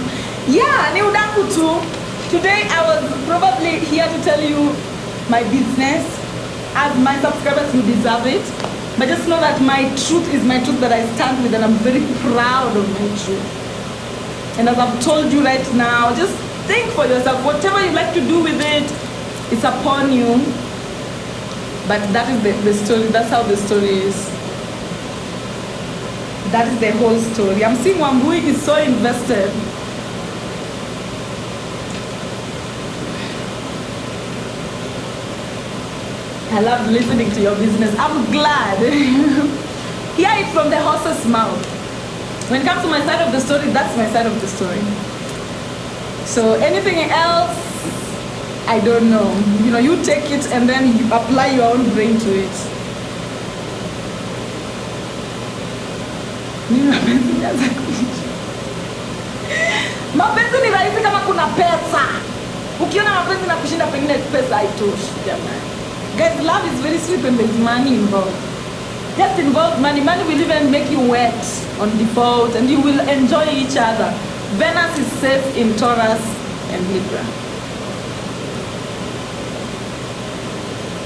Yeah, ni udaku too. Today I was probably here to tell you my business. As my subscribers, you deserve it. But just know that my truth is my truth that I stand with, and I'm very proud of my truth. And as I've told you right now, just think for yourself. Whatever you like to do with it, it's upon you. But that is the story. That's how the story is. That is the whole story. I'm seeing Wambui is so invested. I loved listening to your business. I'm glad. Hear it from the horse's mouth. When it comes to my side of the story, that's my side of the story. So anything else, I don't know. You know, you take it and then you apply your own brain to it. Mapenzi ni rahisi kama kuna pesa. Ukiona mapenzi na kushinda pengine pesa haitoshi jamani. Guys, love is very sweet when there's money involved. Just involve money. Money will even make you wet on default and you will enjoy each other. Venus is safe in Taurus and Libra.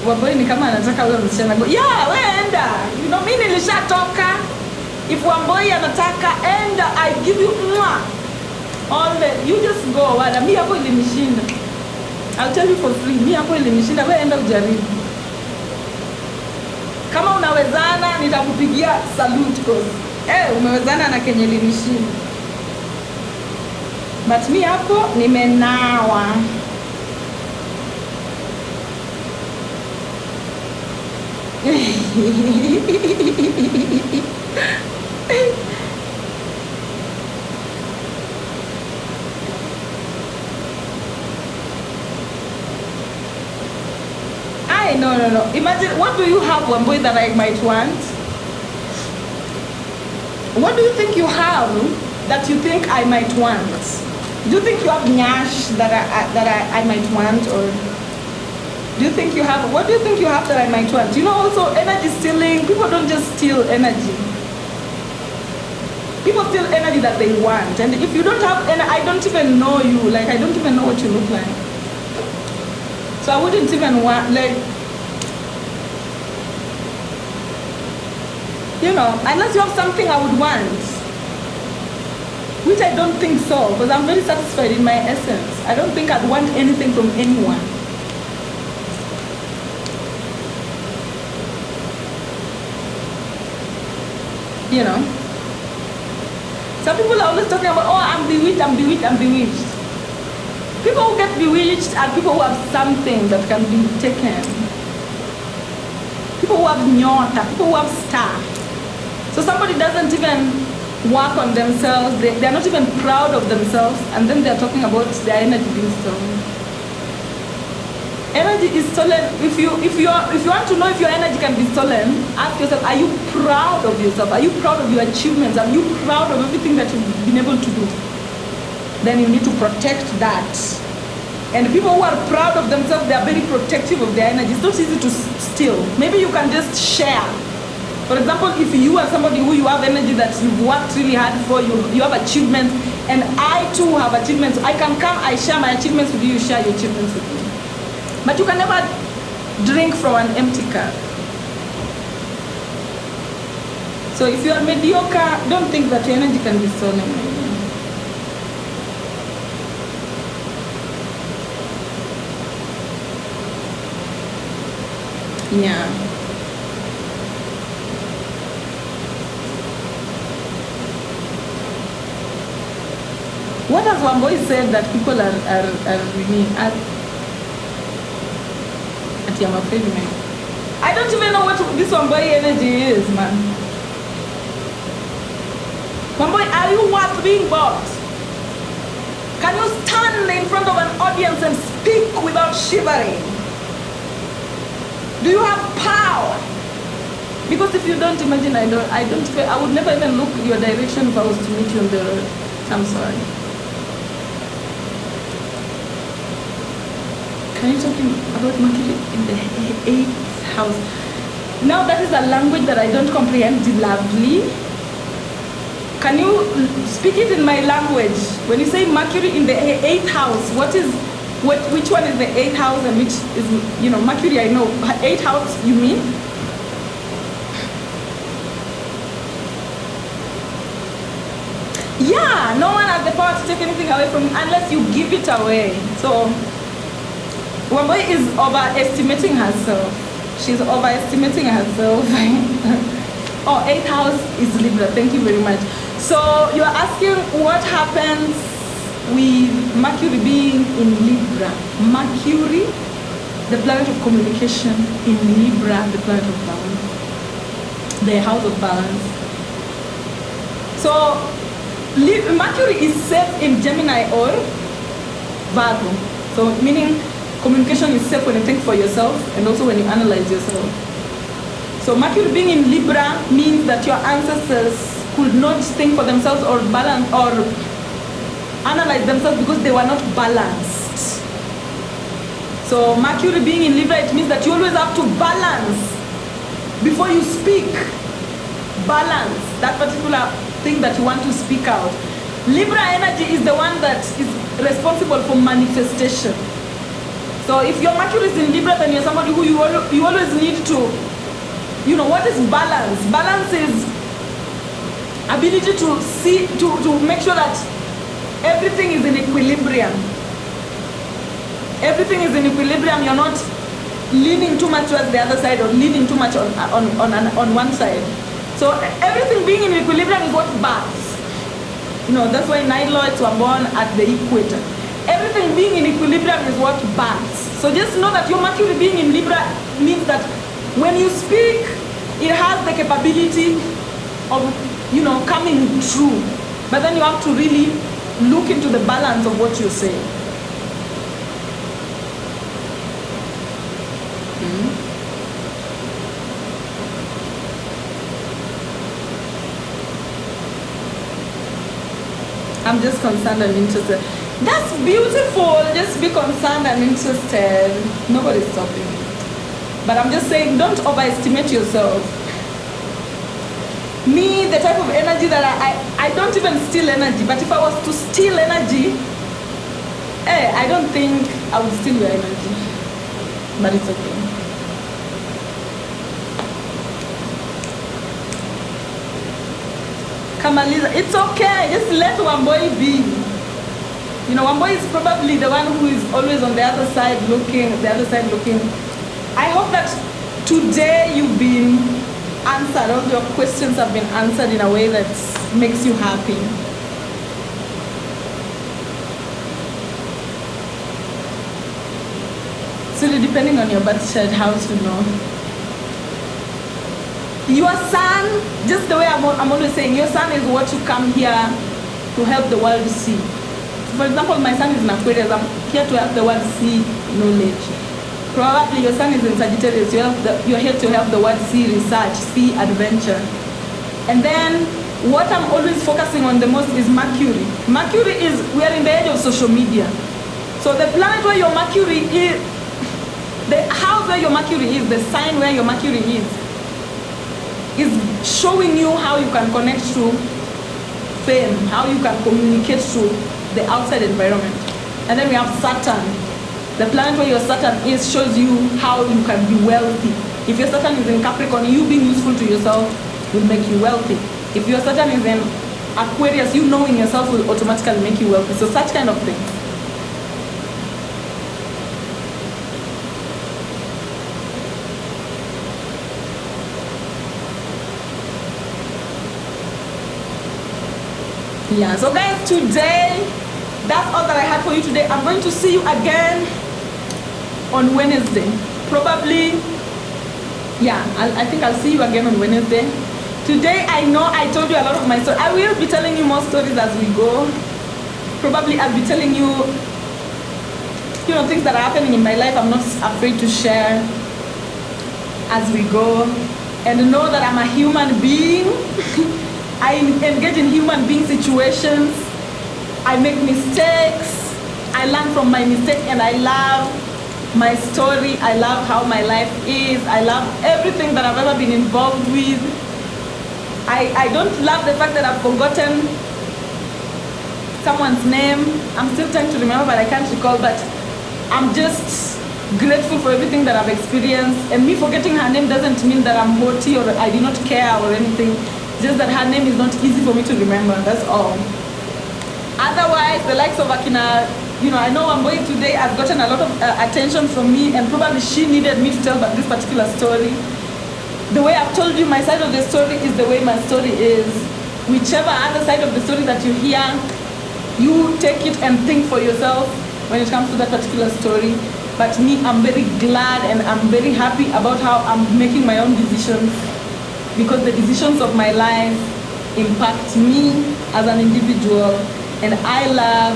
Wambui ni kama anataka wewe msichana go. Yeah, we enda. You know, mimi nilishatoka. If Wambui anataka enda, I give you all the, you just go. Wala mimi hapo ilinishinda. I'll tell you for free. Mimi hapo ilinishinda. Wewe enda ujaribu. Kama unawezana nitakupigia salute cause umewezana na kenye ilinishinda. But mimi hapo nimenawa. No. Imagine, what do you have, Wambui, that I might want? What do you think you have that you think I might want? Do you think you have nyash that I might want, or do you think you have? What do you think you have that I might want? You know, also energy stealing. People don't just steal energy. People steal energy that they want, and if you don't have, and I don't even know you. Like I don't even know what you look like. So I wouldn't even want, like, you know, unless you have something I would want, which I don't think so, because I'm very satisfied in my essence. I don't think I'd want anything from anyone. You know, some people are always talking about, oh, I'm bewitched. People who get bewitched are people who have something that can be taken. People who have nyota, people who have star. So somebody doesn't even work on themselves, they're not even proud of themselves, and then they're talking about their energy being stolen. Energy is stolen. If you want to know if your energy can be stolen, ask yourself, are you proud of yourself? Are you proud of your achievements? Are you proud of everything that you've been able to do? Then you need to protect that. And people who are proud of themselves, they are very protective of their energy. It's not easy to steal. Maybe you can just share. For example, if you are somebody who you have energy that you've worked really hard for, you have achievements, and I too have achievements, I can come, I share my achievements with you, you share your achievements with me. But you can never drink from an empty cup. So if you are mediocre, don't think that your energy can be stolen. Yeah. What has Wamboi said that people are really at I'm afraid, man. I don't even know what this Wamboi energy is, man. Wamboi, are you worth being bought? Can you stand in front of an audience and speak without shivering? Do you have power? Because if you don't imagine, I would never even look your direction if I was to meet you on the road. I'm sorry. Can you talk about Mercury in the 8th house? Now that is a language that I don't comprehend lovely. Can you speak it in my language? When you say Mercury in the 8th house, which one is the 8th house and which is, Mercury I know. 8th house you mean? Yeah, no one has the power to take anything away from you unless you give it away. So Wamboi is overestimating herself. She's overestimating herself. Oh, 8th house is Libra. Thank you very much. So you're asking what happens with Mercury being in Libra. Mercury, the planet of communication, in Libra, the planet of balance. The house of balance. So Mercury is safe in Gemini or Virgo. So meaning communication is safe when you think for yourself and also when you analyze yourself. So Mercury being in Libra means that your ancestors could not think for themselves or balance or analyze themselves because they were not balanced. So Mercury being in Libra, it means that you always have to balance before you speak. Balance that particular thing that you want to speak out. Libra energy is the one that is responsible for manifestation. So if your Mercury is in Libra, then you're somebody who you always need to, what is balance? Balance is ability to see, to make sure that everything is in equilibrium. Everything is in equilibrium. You're not leaning too much towards the other side or leaning too much on one side. So everything being in equilibrium is what births. That's why Niloids were born at the equator. Everything being in equilibrium is what births. So just know that your Mercury being in Libra means that when you speak, it has the capability of, coming true. But then you have to really look into the balance of what you say. I'm just concerned and interested. That's beautiful. Just be concerned and interested. Nobody's stopping you. But I'm just saying, don't overestimate yourself. Me, the type of energy that I don't even steal energy. But if I was to steal energy, I don't think I would steal your energy. But it's okay. Kamaliza, it's okay. Just let Wamboi be. Wamboi is probably the one who is always on the other side looking, I hope that today you've been answered, all your questions have been answered in a way that makes you happy. So depending on your birth chart, how to know. Your sun, just the way I'm always saying, your sun is what you come here to help the world see. For example, my sun is in Aquarius. I'm here to help the world see knowledge. Probably your sun is in Sagittarius. You're here to help the world see research, see adventure. And then what I'm always focusing on the most is Mercury. Mercury is, we are in the age of social media. So the planet where your Mercury is, the house where your Mercury is, the sign where your Mercury is showing you how you can connect to fame, how you can communicate to the outside environment. And then we have Saturn. The planet where your Saturn is shows you how you can be wealthy. If your Saturn is in Capricorn, you being useful to yourself will make you wealthy. If your Saturn is in Aquarius, you knowing yourself will automatically make you wealthy. So such kind of thing. Yeah, so guys, today, that's all that I had for you today. I'm going to see you again on Wednesday. Probably, yeah, I think I'll see you again on Wednesday. Today, I know I told you a lot of my stories. I will be telling you more stories as we go. Probably I'll be telling you, things that are happening in my life. I'm not afraid to share as we go. And know that I'm a human being. I engage in human being situations. I make mistakes. I learn from my mistakes, and I love my story. I love how my life is. I love everything that I've ever been involved with. I don't love the fact that I've forgotten someone's name. I'm still trying to remember, but I can't recall. But I'm just grateful for everything that I've experienced. And me forgetting her name doesn't mean that I'm haughty or I did not care or anything. Just that her name is not easy for me to remember. That's all. Otherwise, the likes of Akina, I know Wambui today has gotten a lot of attention from me, and probably she needed me to tell about this particular story. The way I've told you my side of the story is the way my story is. Whichever other side of the story that you hear, you take it and think for yourself when it comes to that particular story. But me, I'm very glad and I'm very happy about how I'm making my own decisions, because the decisions of my life impact me as an individual, and I love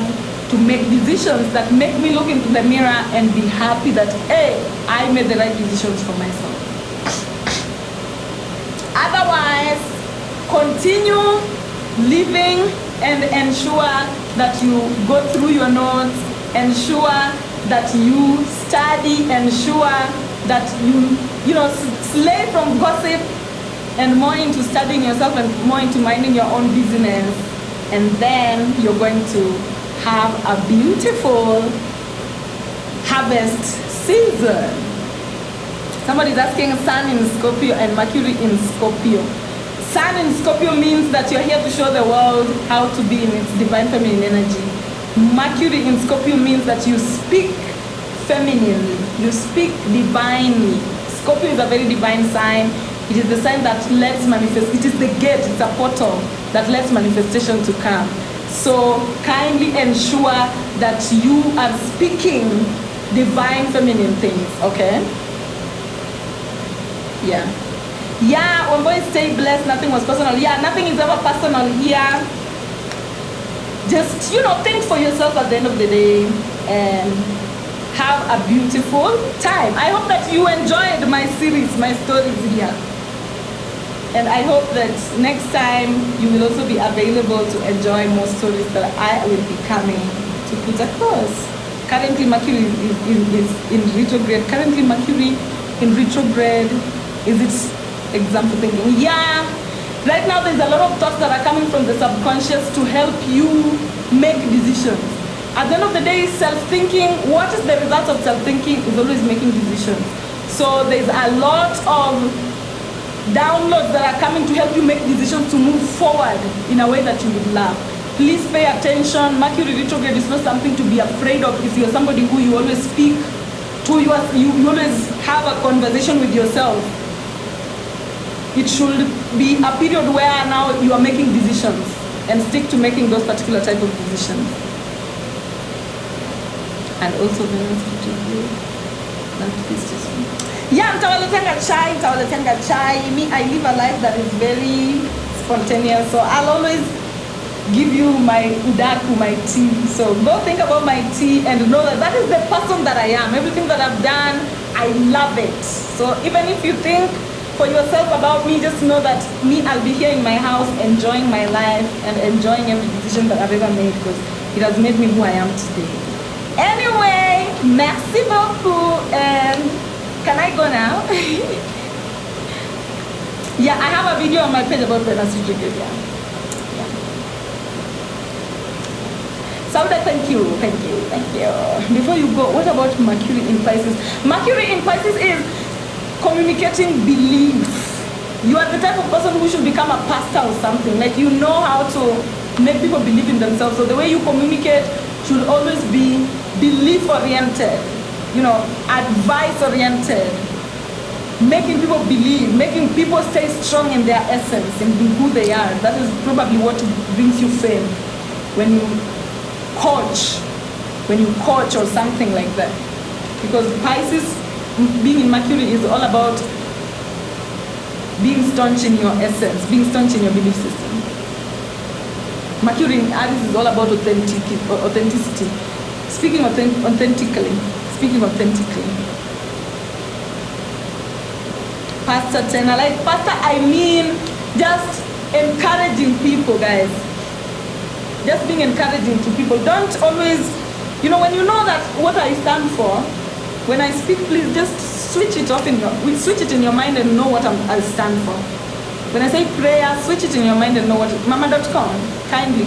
to make decisions that make me look into the mirror and be happy that, hey, I made the right decisions for myself. Otherwise, continue living and ensure that you go through your notes, ensure that you study, ensure that you slay from gossip and more into studying yourself and more into minding your own business. And then you're going to have a beautiful harvest season. Somebody's asking Sun in Scorpio and Mercury in Scorpio. Sun in Scorpio means that you're here to show the world how to be in its divine feminine energy. Mercury in Scorpio means that you speak femininely, you speak divinely. Scorpio is a very divine sign. It is the sign that lets manifest. It is the gate, it's a portal that lets manifestation to come. So kindly ensure that you are speaking divine feminine things, okay? Yeah, when boys stay blessed, nothing was personal. Yeah, nothing is ever personal here. Just, think for yourself at the end of the day and have a beautiful time. I hope that you enjoyed my series, my stories here. And I hope that next time you will also be available to enjoy more stories that I will be coming to put across. Currently, Mercury is in retrograde. Currently, Mercury in retrograde is its example thinking. Yeah, right now there's a lot of thoughts that are coming from the subconscious to help you make decisions. At the end of the day, self-thinking, what is the result of self-thinking is always making decisions. So there's a lot of downloads that are coming to help you make decisions to move forward in a way that you would love. Please pay attention. Mercury retrograde is not something to be afraid of. If you're somebody who you always speak to, you always have a conversation with yourself. It should be a period where now you are making decisions, and stick to making those particular type of decisions. And also Venus retrograde. Yeah, mtawaletenga chai. Me, I live a life that is very spontaneous, so I'll always give you my udaku, my tea. So go think about my tea and know that that is the person that I am. Everything that I've done, I love it. So even if you think for yourself about me, just know that me, I'll be here in my house enjoying my life and enjoying every decision that I've ever made, because it has made me who I am today. Anyway, merci beaucoup, and can I go now? Yeah, I have a video on my page about Venus retrograde. Yeah. Sauda, thank you. Before you go, what about Mercury in Pisces? Mercury in Pisces is communicating belief. You are the type of person who should become a pastor or something. Like, you know how to make people believe in themselves. So the way you communicate should always be belief-oriented, advice-oriented, making people believe, making people stay strong in their essence and in who they are. That is probably what brings you fame. when you coach or something like that. Because Pisces, being in Mercury, is all about being staunch in your essence, being staunch in your belief system. Mercury in Aries is all about authenticity, speaking authentically. Pastor Tena, like pastor, I mean just encouraging people, guys. Just being encouraging to people. Don't always, when you know that what I stand for, when I speak, please just switch it in your mind and know what I stand for. When I say prayer, switch it in your mind and know what, mama.com, kindly.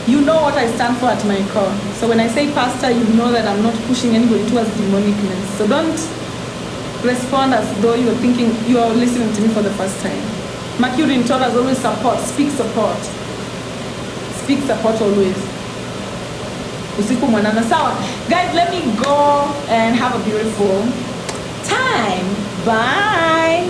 You know what I stand for at my core. So when I say pastor, you know that I'm not pushing anybody towards demonicness. So don't respond as though you're thinking you're listening to me for the first time. Mercury in Taurus always speak support always. Usiku mwanana. Sawa. Guys, let me go and have a beautiful time. Bye.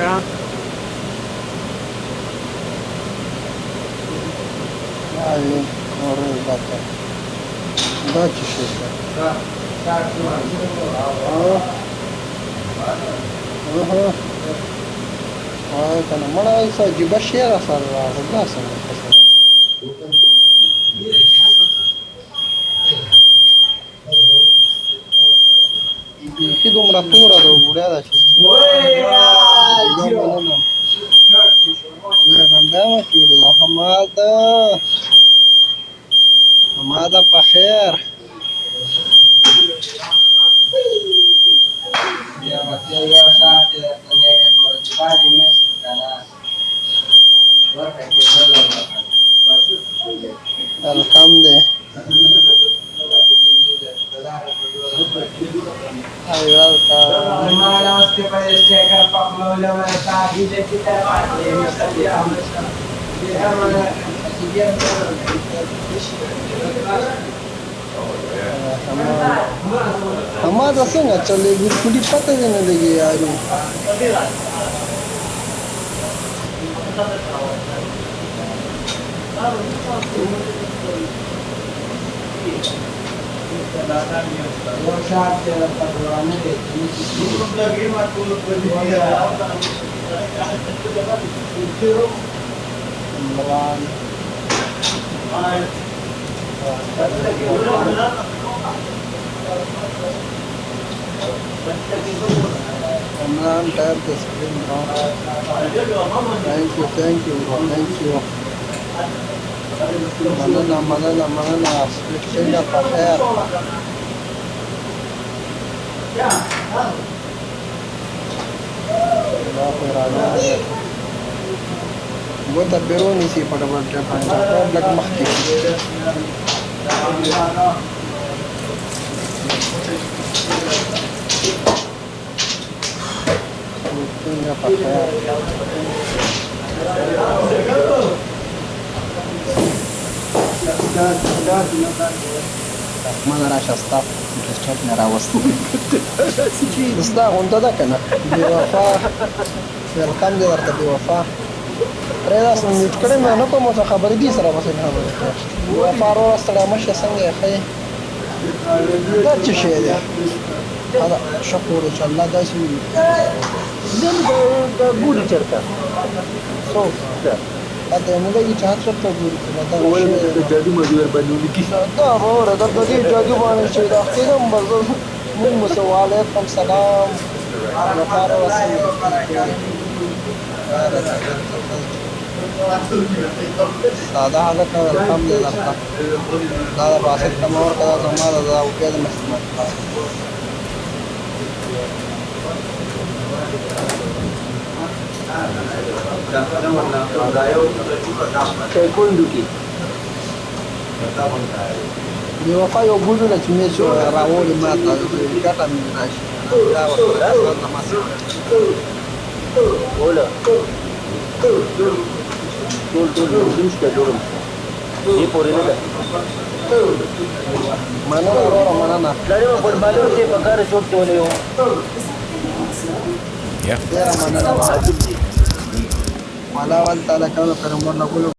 Ai, orei data. Da ce și Ai, că nu mă lai să jiba și era să la lasă mă să. Și dumratura de burea da și. Nu randeam și de la Hamada pe khair. Alhamdulillah. हमारा संग चले बिल्कुल ही पता नहीं लगी यार Imran tap the screen now. Thank you, bro. Thank you. Manana, split change up of hair. What a beroni si pada pada pada black mahki. Punya pakai. Mana rasa staff interested nara wastu. Staff untuk dah kena. Biwafa. Welcome dia warta biwafa. Reda sendiri kerana mana pun masa kabar di sana masih kabar. Biwafa orang setengah masih sangat kaya. Dah cecah dia. هذا شكور إن شاء الله ده اسمه ده بوري شركة صوت ده هذا يعني ده يجهز شركة بوري ده وين الجادو مزور بنوني كي ده هو ده ده الجادو ما نشيد أخيرا برضو مو مسوالات كم سلام نفارة وسيم هذا كان الحمد لله هذا باسل تمور كذا زمان هذا وكذا مسمى Biwafa yo budu na chimecho rawoli mata kata minashi. Hola. Ini pori nada. Mana orang mana na? Dari mana pun malu sih pakai resort tu ni. Yeah. Mana wal tala kalau perempuan aku